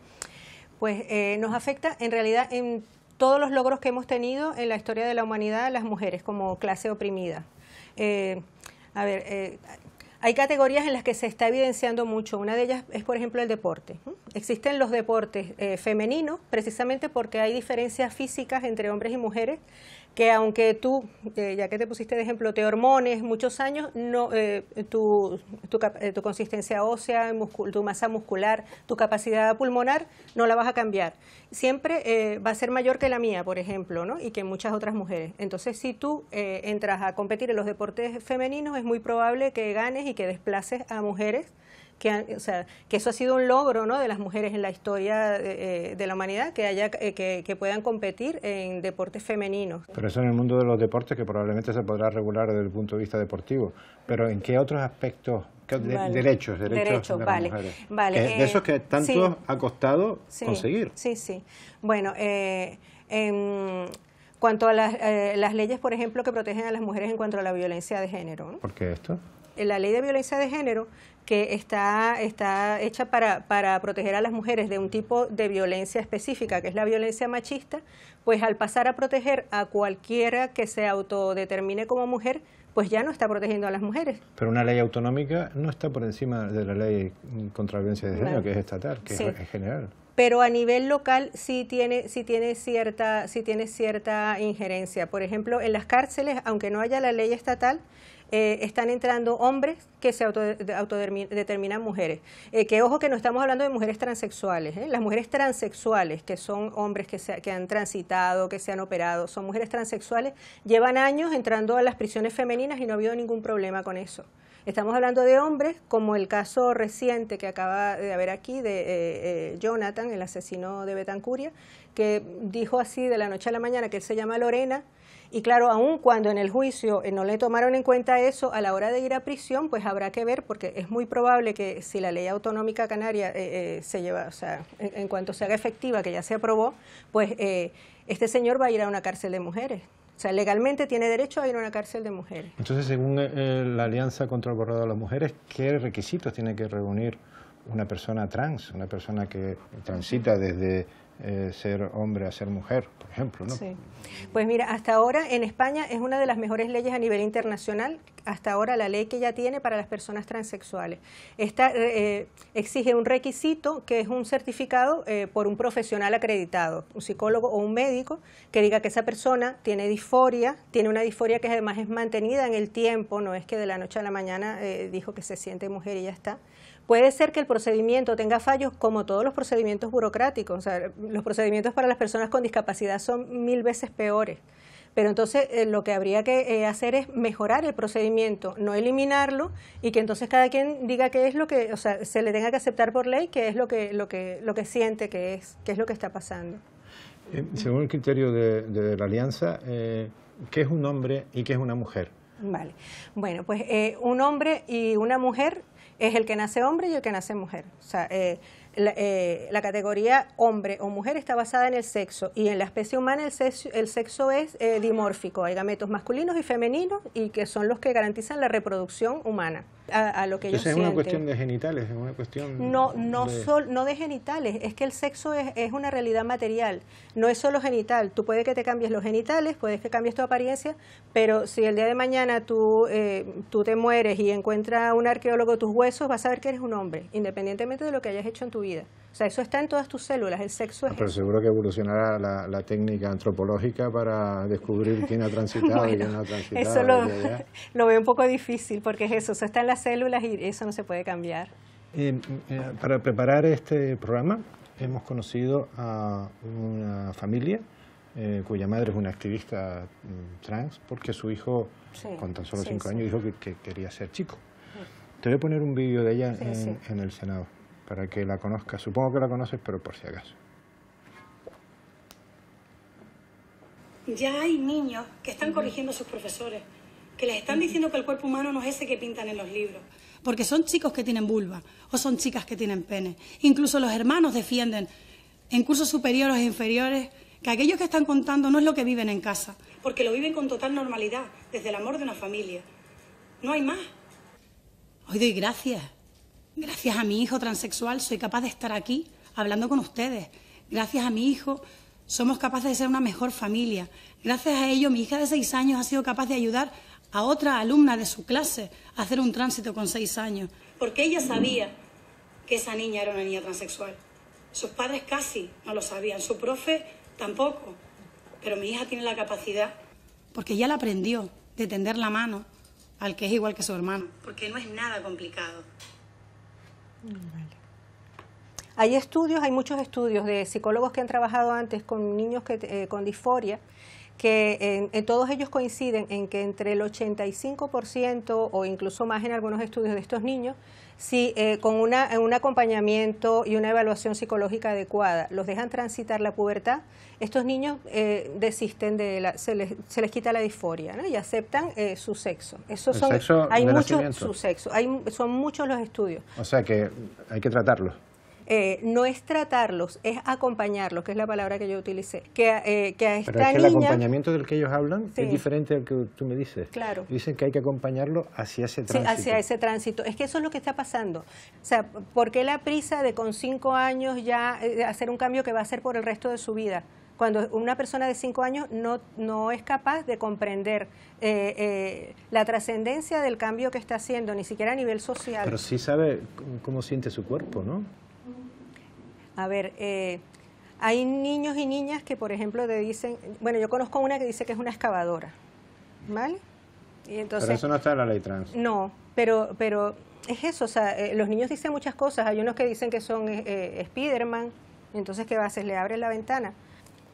Pues nos afecta en realidad en todos los logros que hemos tenido en la historia de la humanidad, las mujeres como clase oprimida. Hay categorías en las que se está evidenciando mucho. Una de ellas es, por ejemplo, el deporte. Existen los deportes femeninos, precisamente porque hay diferencias físicas entre hombres y mujeres, que aunque tú, ya que te pusiste de ejemplo, te hormones muchos años, no, tu consistencia ósea, tu masa muscular, tu capacidad pulmonar, no la vas a cambiar. Siempre va a ser mayor que la mía, por ejemplo, ¿no? Y que muchas otras mujeres. Entonces, si tú entras a competir en los deportes femeninos, es muy probable que ganes y que desplaces a mujeres. O sea, que eso ha sido un logro, ¿no?, de las mujeres en la historia de la humanidad, que puedan competir en deportes femeninos. Pero eso en el mundo de los deportes, que probablemente se podrá regular desde el punto de vista deportivo. Pero ¿en qué otros aspectos? Derechos de las mujeres. Vale. De esos que tanto ha costado conseguir. Sí. Bueno, en cuanto a las leyes, por ejemplo, que protegen a las mujeres en cuanto a la violencia de género, ¿no? ¿Por qué esto? La ley de violencia de género, que está hecha para proteger a las mujeres de un tipo de violencia específica, que es la violencia machista, pues al pasar a proteger a cualquiera que se autodetermine como mujer, pues ya no está protegiendo a las mujeres. Pero una ley autonómica no está por encima de la ley contra la violencia de género, que es estatal, que es general. Pero a nivel local sí tiene cierta injerencia. Por ejemplo, en las cárceles, aunque no haya la ley estatal, están entrando hombres que se autodeterminan mujeres. Que ojo que no estamos hablando de mujeres transexuales. Las mujeres transexuales, que son hombres que han transitado, que se han operado, son mujeres transexuales, llevan años entrando a las prisiones femeninas y no ha habido ningún problema con eso. Estamos hablando de hombres, como el caso reciente que acaba de haber aquí de Jonathan, el asesino de Betancuria, que dijo así de la noche a la mañana que él se llama Lorena. Y claro, aun cuando en el juicio no le tomaron en cuenta eso, a la hora de ir a prisión, pues habrá que ver, porque es muy probable que si la ley autonómica canaria se lleva, o sea, en cuanto se haga efectiva, que ya se aprobó, pues este señor va a ir a una cárcel de mujeres. O sea, legalmente tiene derecho a ir a una cárcel de mujeres. Entonces, según la Alianza contra el Borrado de las Mujeres, ¿qué requisitos tiene que reunir una persona trans, una persona que transita desde ser hombre a ser mujer, por ejemplo, ¿no? Sí. Pues mira, hasta ahora en España es una de las mejores leyes a nivel internacional, hasta ahora la ley que ya tiene para las personas transexuales. Esta exige un requisito que es un certificado por un profesional acreditado, un psicólogo o un médico, que diga que esa persona tiene disforia, tiene una disforia que además es mantenida en el tiempo, no es que de la noche a la mañana dijo que se siente mujer y ya está. Puede ser que el procedimiento tenga fallos, como todos los procedimientos burocráticos. O sea, los procedimientos para las personas con discapacidad son 1000 veces peores. Pero entonces lo que habría que hacer es mejorar el procedimiento, no eliminarlo, y que entonces cada quien diga qué es lo que, o sea, se le tenga que aceptar por ley, qué es lo que siente que es lo que está pasando. Según el criterio de la Alianza, ¿qué es un hombre y qué es una mujer? Vale. Bueno, pues un hombre y una mujer es el que nace hombre y el que nace mujer. O sea, la categoría hombre o mujer está basada en el sexo, y en la especie humana el sexo es dimórfico. Hay gametos masculinos y femeninos, y que son los que garantizan la reproducción humana. A lo que ellos sienten. ¿Es una cuestión de genitales? ¿Es una cuestión no de genitales, es que el sexo es una realidad material, no es solo genital. Tú puedes que te cambies los genitales, puedes que cambies tu apariencia, pero si el día de mañana tú te mueres y encuentra un arqueólogo tus huesos, vas a ver que eres un hombre, independientemente de lo que hayas hecho en tu vida. O sea, eso está en todas tus células, el sexo es Pero seguro que evolucionará la técnica antropológica para descubrir quién ha transitado y quién no ha transitado. Eso lo veo un poco difícil, porque es eso está en las células y eso no se puede cambiar. Para preparar este programa hemos conocido a una familia cuya madre es una activista trans, porque su hijo, con tan solo 5 años, dijo que quería ser chico. Te voy a poner un vídeo de ella en el Senado, para que la conozcas. Supongo que la conoces, pero por si acaso. Ya hay niños que están corrigiendo a sus profesores, que les están diciendo que el cuerpo humano no es ese que pintan en los libros, porque son chicos que tienen vulva o son chicas que tienen pene. Incluso los hermanos defienden en cursos superiores e inferiores que aquellos que están contando no es lo que viven en casa, porque lo viven con total normalidad, desde el amor de una familia. No hay más. Hoy doy gracias. Gracias a mi hijo transexual soy capaz de estar aquí hablando con ustedes. Gracias a mi hijo somos capaces de ser una mejor familia. Gracias a ello mi hija de 6 años ha sido capaz de ayudar a otra alumna de su clase a hacer un tránsito con 6 años. Porque ella sabía que esa niña era una niña transexual. Sus padres casi no lo sabían, su profe tampoco. Pero mi hija tiene la capacidad porque ya la aprendió de tender la mano al que es igual que su hermano, porque no es nada complicado. Hay estudios, hay muchos estudios de psicólogos que han trabajado antes con niños con disforia, que en todos ellos coinciden en que entre el 85% o incluso más en algunos estudios de estos niños, si con un acompañamiento y una evaluación psicológica adecuada los dejan transitar la pubertad, estos niños desisten se les quita la disforia, ¿no? Y aceptan su sexo. Esos son, sexo hay de muchos, nacimiento. su sexo, son muchos los estudios. O sea que hay que tratarlos. No es tratarlos, es acompañarlos, que es la palabra que yo utilicé. Que a esta Pero es que el niña, acompañamiento del que ellos hablan Sí. es diferente al que tú me dices. Claro. Dicen que hay que acompañarlo hacia ese sí, tránsito. hacia ese tránsito. Es que eso es lo que está pasando. O sea, ¿por qué la prisa de con 5 años ya hacer un cambio que va a hacer por el resto de su vida? Cuando una persona de 5 años no es capaz de comprender la trascendencia del cambio que está haciendo, ni siquiera a nivel social. Pero sí sabe cómo siente su cuerpo, ¿no? A ver, hay niños y niñas que, por ejemplo, te dicen... Bueno, yo conozco una que dice que es una excavadora, ¿vale? Y entonces, Pero eso no está en la ley trans. no, pero es eso, o sea, los niños dicen muchas cosas. Hay unos que dicen que son Spiderman, entonces, ¿qué haces? Le abres la ventana.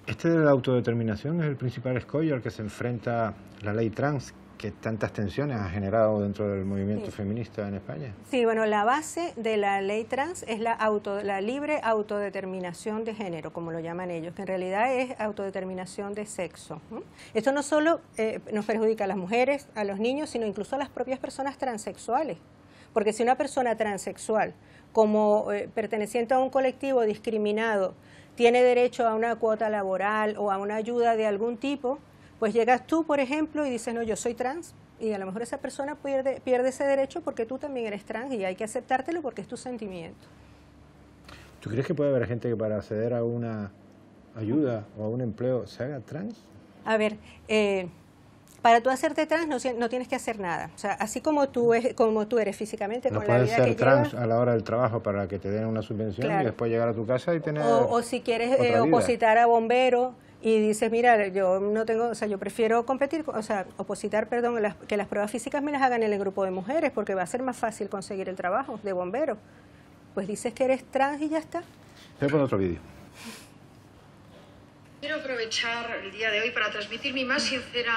Este de la autodeterminación es el principal escollo al que se enfrenta la ley trans, que tantas tensiones ha generado dentro del movimiento feminista en España. Sí, bueno, la base de la ley trans es la libre autodeterminación de género, como lo llaman ellos, que en realidad es autodeterminación de sexo, ¿no? Esto no solo nos perjudica a las mujeres, a los niños, sino incluso a las propias personas transexuales. Porque si una persona transexual, como perteneciente a un colectivo discriminado, tiene derecho a una cuota laboral o a una ayuda de algún tipo, pues llegas tú, por ejemplo, y dices, no, yo soy trans, y a lo mejor esa persona pierde ese derecho porque tú también eres trans y hay que aceptártelo porque es tu sentimiento. ¿Tú crees que puede haber gente que para acceder a una ayuda o a un empleo se haga trans? A ver, para tú hacerte trans no tienes que hacer nada. O sea, así como tú eres físicamente, No con la puedes vida que ser trans llevas, a la hora del trabajo para que te den una subvención Claro. y después llegar a tu casa y tener o si quieres otra vida. opositar a bombero y dices, mira, yo no tengo, o sea, yo prefiero competir, o sea, opositar, perdón, que las pruebas físicas me las hagan en el grupo de mujeres porque va a ser más fácil conseguir el trabajo de bombero. Pues dices que eres trans y ya está. Voy a poner otro vídeo. Quiero aprovechar el día de hoy para transmitir mi más sincera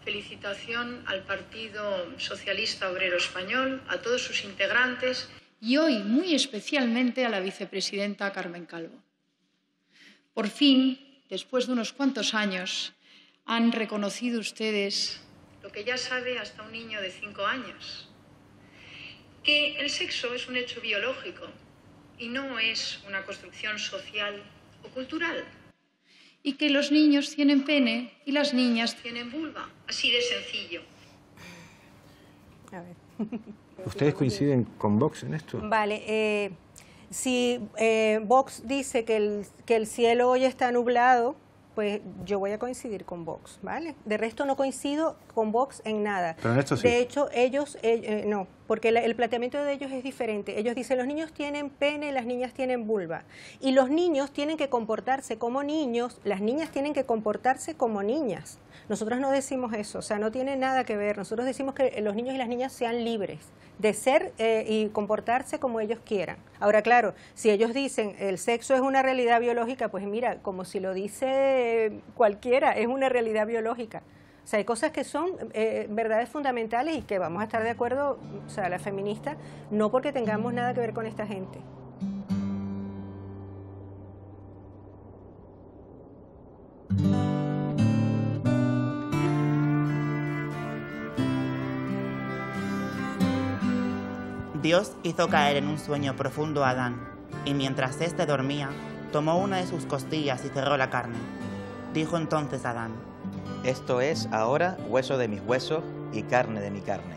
felicitación al Partido Socialista Obrero Español, a todos sus integrantes y hoy muy especialmente a la vicepresidenta Carmen Calvo. Por fin, después de unos cuantos años, han reconocido ustedes lo que ya sabe hasta un niño de 5 años, que el sexo es un hecho biológico y no es una construcción social o cultural, y que los niños tienen pene y las niñas tienen vulva, así de sencillo. A ver. ¿Ustedes coinciden con Vox en esto? Vale, si Vox dice que el cielo hoy está nublado, pues yo voy a coincidir con Vox, ¿vale? De resto no coincido con Vox en nada. Pero en esto sí. De hecho, ellos, no, porque el planteamiento de ellos es diferente. Ellos dicen, los niños tienen pene, las niñas tienen vulva. Y los niños tienen que comportarse como niños, las niñas tienen que comportarse como niñas. Nosotros no decimos eso, o sea, no tiene nada que ver. Nosotros decimos que los niños y las niñas sean libres de ser y comportarse como ellos quieran. Ahora, claro, si ellos dicen el sexo es una realidad biológica, pues mira, como si lo dice cualquiera, es una realidad biológica. O sea, hay cosas que son verdades fundamentales y que vamos a estar de acuerdo, o sea, la feminista, no porque tengamos nada que ver con esta gente. Dios hizo caer en un sueño profundo a Adán, y mientras éste dormía, tomó una de sus costillas y cerró la carne. Dijo entonces Adán: Esto es ahora hueso de mis huesos y carne de mi carne.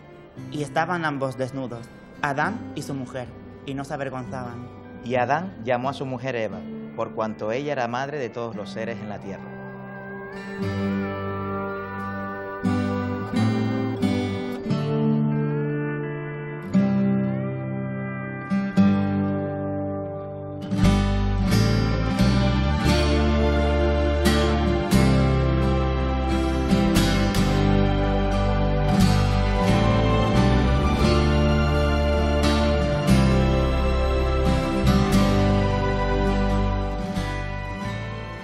Y estaban ambos desnudos, Adán y su mujer, y no se avergonzaban. Y Adán llamó a su mujer Eva, por cuanto ella era madre de todos los seres en la tierra.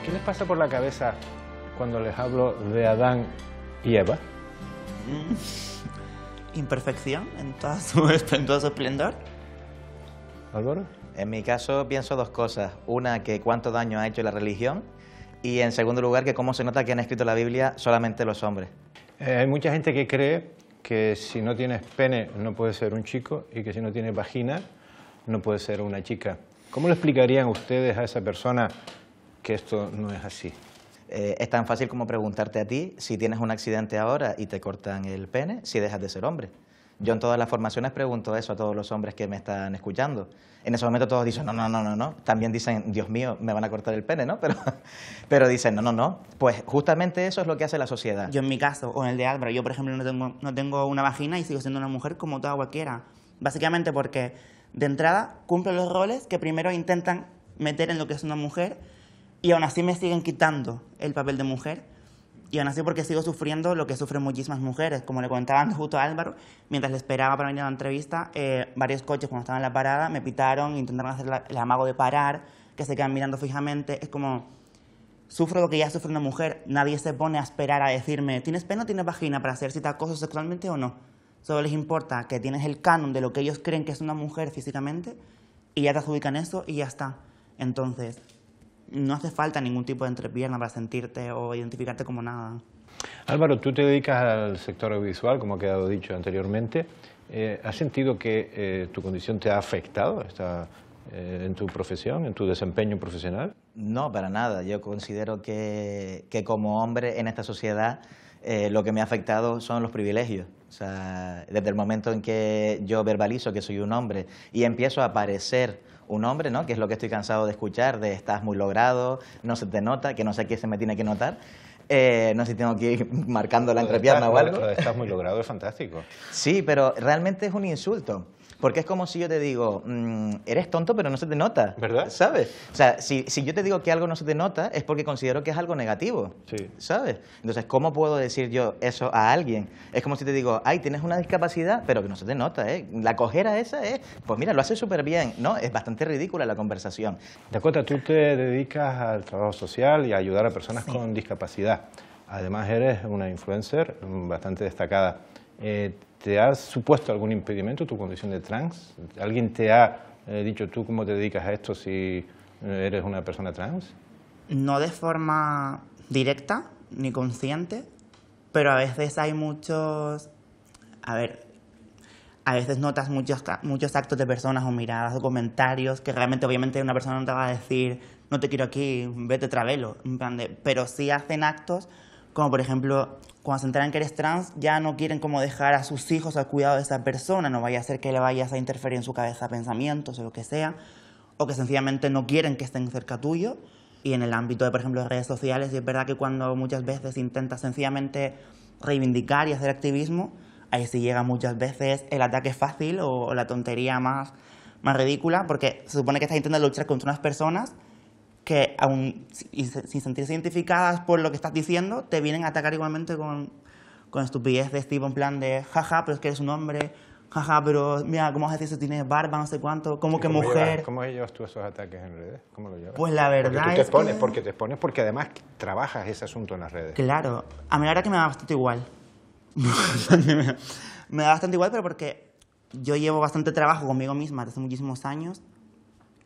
¿Qué les pasa por la cabeza cuando les hablo de Adán y Eva? Imperfección en todo su esplendor. ¿Álvaro? En mi caso pienso dos cosas. Una, que cuánto daño ha hecho la religión. Y en segundo lugar, que cómo se nota que han escrito la Biblia solamente los hombres. Hay mucha gente que cree que si no tienes pene no puedes ser un chico y que si no tienes vagina no puedes ser una chica. ¿Cómo le explicarían ustedes a esa persona que esto no es así? Es tan fácil como preguntarte a ti si tienes un accidente ahora y te cortan el pene, si dejas de ser hombre. Yo en todas las formaciones pregunto eso a todos los hombres que me están escuchando. En ese momento todos dicen, no. También dicen, Dios mío, me van a cortar el pene, ¿no? Pero dicen, no. Pues justamente eso es lo que hace la sociedad. Yo en mi caso, o en el de Álvaro, yo por ejemplo no tengo una vagina y sigo siendo una mujer como toda cualquiera. Básicamente porque de entrada cumplo los roles que primero intentan meter en lo que es una mujer y aún así me siguen quitando el papel de mujer. Y aún así porque sigo sufriendo lo que sufren muchísimas mujeres. Como le comentaba antes justo a Álvaro, mientras le esperaba para venir a la entrevista, varios coches cuando estaban en la parada me pitaron, intentaron hacer el amago de parar, que se quedan mirando fijamente. Es como, sufro lo que ya sufre una mujer. Nadie se pone a esperar a decirme, ¿tienes pene o tienes vagina para hacer si te acoso sexualmente o no? Solo les importa que tienes el canon de lo que ellos creen que es una mujer físicamente y ya te adjudican eso y ya está. Entonces, no hace falta ningún tipo de entrepierna para sentirte o identificarte como nada. Álvaro, tú te dedicas al sector audiovisual, como ha quedado dicho anteriormente. ¿Has sentido que tu condición te ha afectado en tu profesión, en tu desempeño profesional? No, para nada. Yo considero que como hombre en esta sociedad lo que me ha afectado son los privilegios. O sea, desde el momento en que yo verbalizo que soy un hombre y empiezo a parecer un hombre, ¿no? Que es lo que estoy cansado de escuchar, de estás muy logrado, no se te nota, que no sé qué se me tiene que notar. No sé si tengo que ir marcando la entrepierna o algo. Lo de estás muy logrado es fantástico. Sí, pero realmente es un insulto. Porque es como si yo te digo, eres tonto pero no se te nota, ¿verdad? ¿Sabes? O sea, si yo te digo que algo no se te nota es porque considero que es algo negativo, sí. ¿Sabes? Entonces, ¿cómo puedo decir yo eso a alguien? Es como si te digo, ay, tienes una discapacidad, pero que no se te nota, ¿eh? La cojera esa es, pues mira, lo hace súper bien, ¿no? Es bastante ridícula la conversación. Dakota, tú te dedicas al trabajo social y a ayudar a personas con discapacidad. Además, eres una influencer bastante destacada. ¿Te has supuesto algún impedimento tu condición de trans? ¿Alguien te ha dicho tú cómo te dedicas a esto si eres una persona trans? No de forma directa ni consciente, pero a veces hay muchos... A veces notas muchos actos de personas o miradas o comentarios que realmente obviamente una persona no te va a decir no te quiero aquí, vete travelo, pero sí hacen actos como por ejemplo cuando se enteran que eres trans ya no quieren como dejar a sus hijos al cuidado de esa persona, no vaya a ser que le vayas a interferir en su cabeza pensamientos o lo que sea, o que sencillamente no quieren que estén cerca tuyo. Y en el ámbito de, por ejemplo, de redes sociales, y es verdad que cuando muchas veces intentas sencillamente reivindicar y hacer activismo, ahí sí llega muchas veces el ataque fácil o la tontería más ridícula, porque se supone que estás intentando luchar contra unas personas que, aún sin sentirse identificadas por lo que estás diciendo, te vienen a atacar igualmente con estupideces tipo en plan de jaja, pero es que eres un hombre, jaja, pero mira, ¿cómo vas a decir si tienes barba, no sé cuánto? ¿Cómo que mujer? ¿Cómo llevas tú esos ataques en redes? ¿Cómo lo llevas? Pues la verdad porque te expones porque además trabajas ese asunto en las redes. Claro, a mí la verdad que me da bastante igual. Me da bastante igual, pero porque yo llevo bastante trabajo conmigo misma desde hace muchísimos años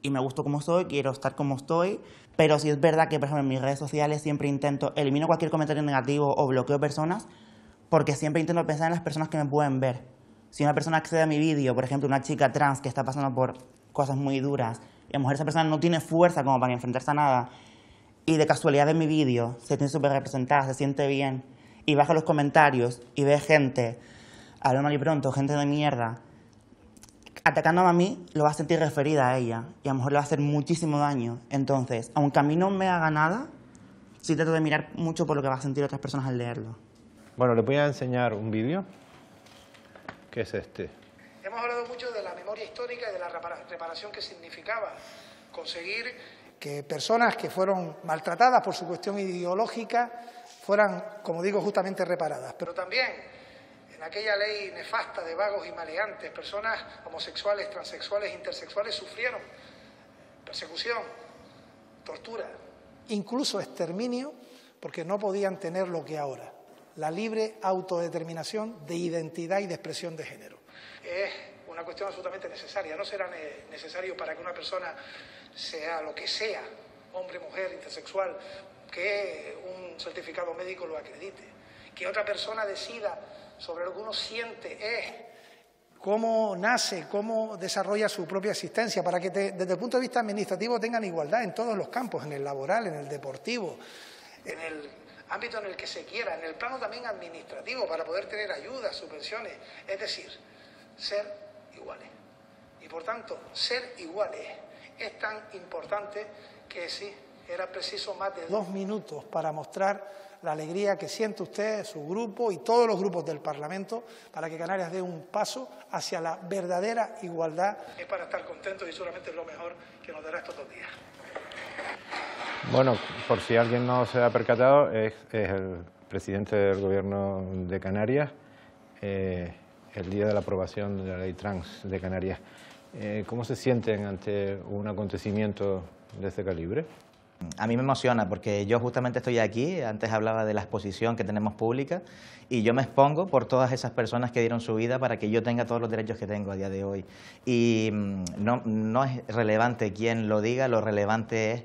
y me gusto como soy, quiero estar como estoy, pero sí es verdad que, por ejemplo, en mis redes sociales siempre elimino cualquier comentario negativo o bloqueo personas porque siempre intento pensar en las personas que me pueden ver. Si una persona accede a mi vídeo, por ejemplo, una chica trans que está pasando por cosas muy duras y a lo mejor esa persona no tiene fuerza como para enfrentarse a nada y de casualidad en mi vídeo se siente súper representada, se siente bien y baja los comentarios y ve gente, hablo mal y pronto, gente de mierda, atacándome a mí, lo va a sentir referida a ella y a lo mejor le va a hacer muchísimo daño. Entonces, aunque a mí no me haga nada, sí trato de mirar mucho por lo que va a sentir otras personas al leerlo. Bueno, les voy a enseñar un vídeo, que es este. Hemos hablado mucho de la memoria histórica y de la reparación que significaba conseguir que personas que fueron maltratadas por su cuestión ideológica fueran, como digo, justamente reparadas. Pero también en aquella ley nefasta de vagos y maleantes, personas homosexuales, transexuales, intersexuales sufrieron persecución, tortura, incluso exterminio, porque no podían tener lo que ahora, la libre autodeterminación de identidad y de expresión de género. Es una cuestión absolutamente necesaria. No será necesario para que una persona sea lo que sea, hombre, mujer, intersexual, que un certificado médico lo acredite. Que otra persona decida sobre lo que uno siente, cómo nace, cómo desarrolla su propia existencia, para que desde el punto de vista administrativo tengan igualdad en todos los campos, en el laboral, en el deportivo, en el ámbito en el que se quiera, en el plano también administrativo, para poder tener ayudas, subvenciones, es decir, ser iguales. Y por tanto, ser iguales es tan importante que sí, era preciso más de 2 minutos para mostrar la alegría que siente usted, su grupo y todos los grupos del Parlamento para que Canarias dé un paso hacia la verdadera igualdad. Es para estar contentos y seguramente es lo mejor que nos dará estos 2 días. Bueno, por si alguien no se ha percatado, es el presidente del Gobierno de Canarias, el día de la aprobación de la ley trans de Canarias. ¿Cómo se sienten ante un acontecimiento de este calibre? A mí me emociona porque yo justamente estoy aquí, antes hablaba de la exposición que tenemos pública y yo me expongo por todas esas personas que dieron su vida para que yo tenga todos los derechos que tengo a día de hoy. Y no es relevante quién lo diga, lo relevante es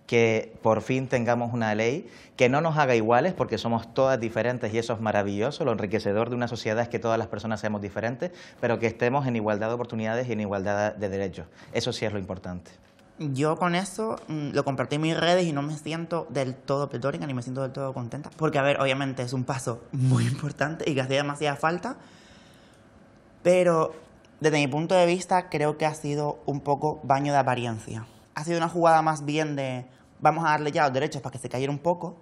que por fin tengamos una ley que no nos haga iguales porque somos todas diferentes y eso es maravilloso. Lo enriquecedor de una sociedad es que todas las personas seamos diferentes, pero que estemos en igualdad de oportunidades y en igualdad de derechos. Eso sí es lo importante. Yo con eso lo compartí en mis redes y no me siento del todo pletórica ni me siento del todo contenta. Porque, a ver, obviamente es un paso muy importante y que hacía demasiada falta. Pero desde mi punto de vista creo que ha sido un poco baño de apariencia. Ha sido una jugada más bien de vamos a darle ya los derechos para que se cayera un poco,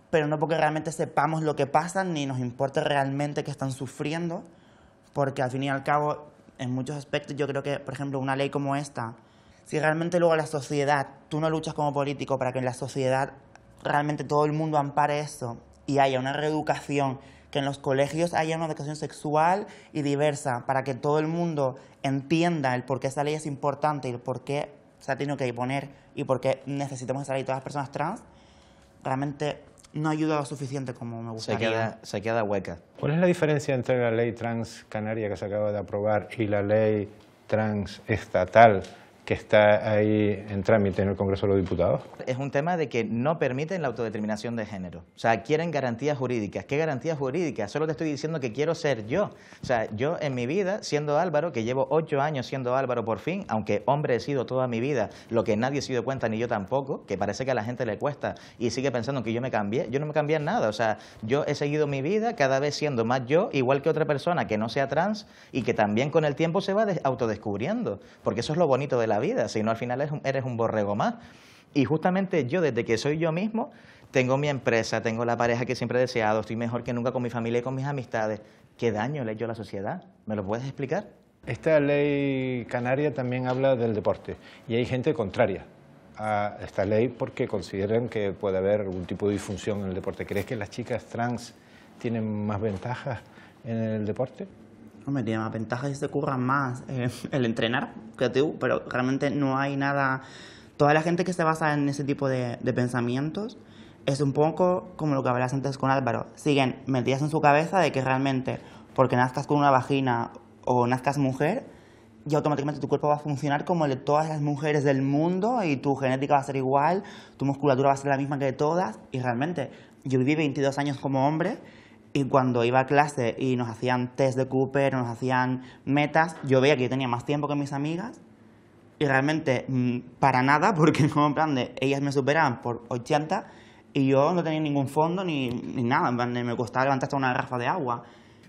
pero no porque realmente sepamos lo que pasa ni nos importe realmente que están sufriendo. Porque al fin y al cabo, en muchos aspectos, yo creo que, por ejemplo, una ley como esta, si realmente luego la sociedad, tú no luchas como político para que en la sociedad realmente todo el mundo ampare eso y haya una reeducación, que en los colegios haya una educación sexual y diversa, para que todo el mundo entienda el por qué esa ley es importante y el por qué se ha tenido que imponer y por qué necesitamos esa ley todas las personas trans, realmente no ayuda lo suficiente como me gustaría. Se queda hueca. ¿Cuál es la diferencia entre la ley trans canaria que se acaba de aprobar y la ley trans estatal que está ahí en trámite en el Congreso de los Diputados? Es un tema de que no permiten la autodeterminación de género. O sea, quieren garantías jurídicas. ¿Qué garantías jurídicas? Solo te estoy diciendo que quiero ser yo. O sea, yo en mi vida, siendo Álvaro, que llevo 8 años siendo Álvaro por fin, aunque hombre he sido toda mi vida, lo que nadie se dio cuenta, ni yo tampoco, que parece que a la gente le cuesta y sigue pensando que yo me cambié. Yo no me cambié en nada. O sea, yo he seguido mi vida cada vez siendo más yo, igual que otra persona que no sea trans y que también con el tiempo se va autodescubriendo. Porque eso es lo bonito de la vida, si no al final eres un borrego más. Y justamente yo, desde que soy yo mismo, tengo mi empresa, tengo la pareja que siempre he deseado, estoy mejor que nunca con mi familia y con mis amistades. ¿Qué daño le he hecho a la sociedad? ¿Me lo puedes explicar? Esta ley canaria también habla del deporte y hay gente contraria a esta ley porque consideran que puede haber algún tipo de disfunción en el deporte. ¿Crees que las chicas trans tienen más ventajas en el deporte? Hombre, tiene más ventajas y se curran más el entrenar que tú, pero realmente no hay nada. Toda la gente que se basa en ese tipo de pensamientos es un poco como lo que hablabas antes con Álvaro. Siguen metidas en su cabeza de que realmente porque nazcas con una vagina o nazcas mujer, y automáticamente tu cuerpo va a funcionar como el de todas las mujeres del mundo y tu genética va a ser igual, tu musculatura va a ser la misma que de todas. Y realmente yo viví 22 años como hombre. Y cuando iba a clase y nos hacían test de Cooper, nos hacían metas, yo veía que yo tenía más tiempo que mis amigas y realmente para nada, porque como en plan de ellas me superaban por 80 y yo no tenía ningún fondo ni nada, en plan de me costaba levantar hasta una garrafa de agua.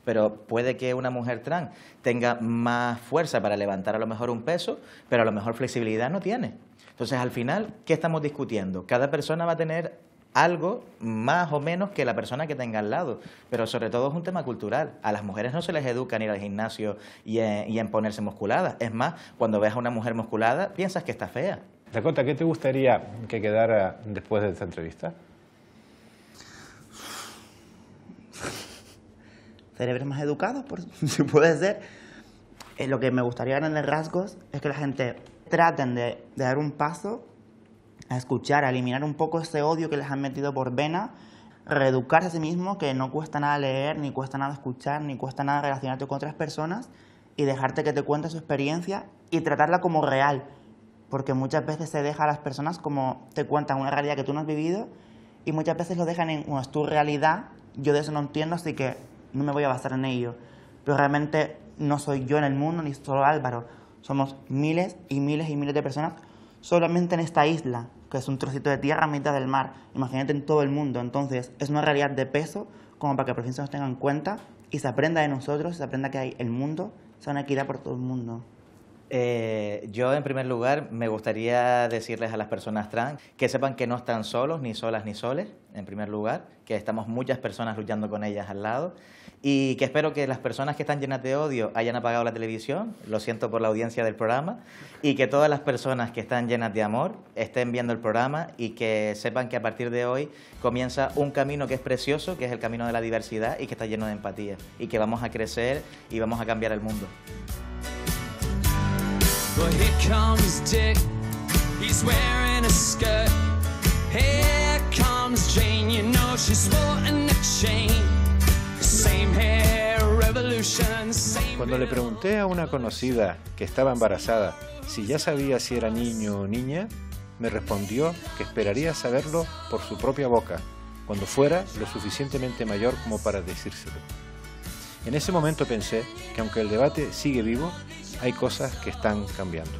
Pero puede que una mujer trans tenga más fuerza para levantar a lo mejor un peso, pero a lo mejor flexibilidad no tiene. Entonces, al final, ¿qué estamos discutiendo? Cada persona va a tener algo más o menos que la persona que tenga al lado, pero sobre todo es un tema cultural. A las mujeres no se les educa en ir al gimnasio y en ponerse musculadas. Es más, cuando ves a una mujer musculada, piensas que está fea. Dakota, ¿qué te gustaría que quedara después de esta entrevista? Cerebros más educados, si puede ser. Lo que me gustaría ver en los rasgos es que la gente traten de dar un paso a escuchar, a eliminar un poco ese odio que les han metido por vena, reeducarse a sí mismo, que no cuesta nada leer, ni cuesta nada escuchar, ni cuesta nada relacionarte con otras personas, y dejarte que te cuente su experiencia y tratarla como real, porque muchas veces se deja a las personas como te cuentan una realidad que tú no has vivido, y muchas veces lo dejan en, bueno, es tu realidad, yo de eso no entiendo, así que no me voy a basar en ello. Pero realmente no soy yo en el mundo, ni solo Álvaro. Somos miles y miles y miles de personas solamente en esta isla, que es un trocito de tierra a mitad del mar. Imagínate en todo el mundo. Entonces, es una realidad de peso como para que por fin se nos tenga en cuenta y se aprenda de nosotros, se aprenda que hay el mundo, es una equidad por todo el mundo. Yo, en primer lugar, me gustaría decirles a las personas trans que sepan que no están solos, ni solas, ni soles, en primer lugar, que estamos muchas personas luchando con ellas al lado, y que espero que las personas que están llenas de odio hayan apagado la televisión, lo siento por la audiencia del programa, y que todas las personas que están llenas de amor estén viendo el programa y que sepan que a partir de hoy comienza un camino que es precioso, que es el camino de la diversidad y que está lleno de empatía, y que vamos a crecer y vamos a cambiar el mundo. But here comes Dick, he's wearing a skirt. Here comes Jane, you know she's sporting a chain. Same hair, revolution, same... Cuando le pregunté a una conocida que estaba embarazada si ya sabía si era niño o niña, me respondió que esperaría saberlo por su propia boca, cuando fuera lo suficientemente mayor como para decírselo. En ese momento pensé que aunque el debate sigue vivo, hay cosas que están cambiando.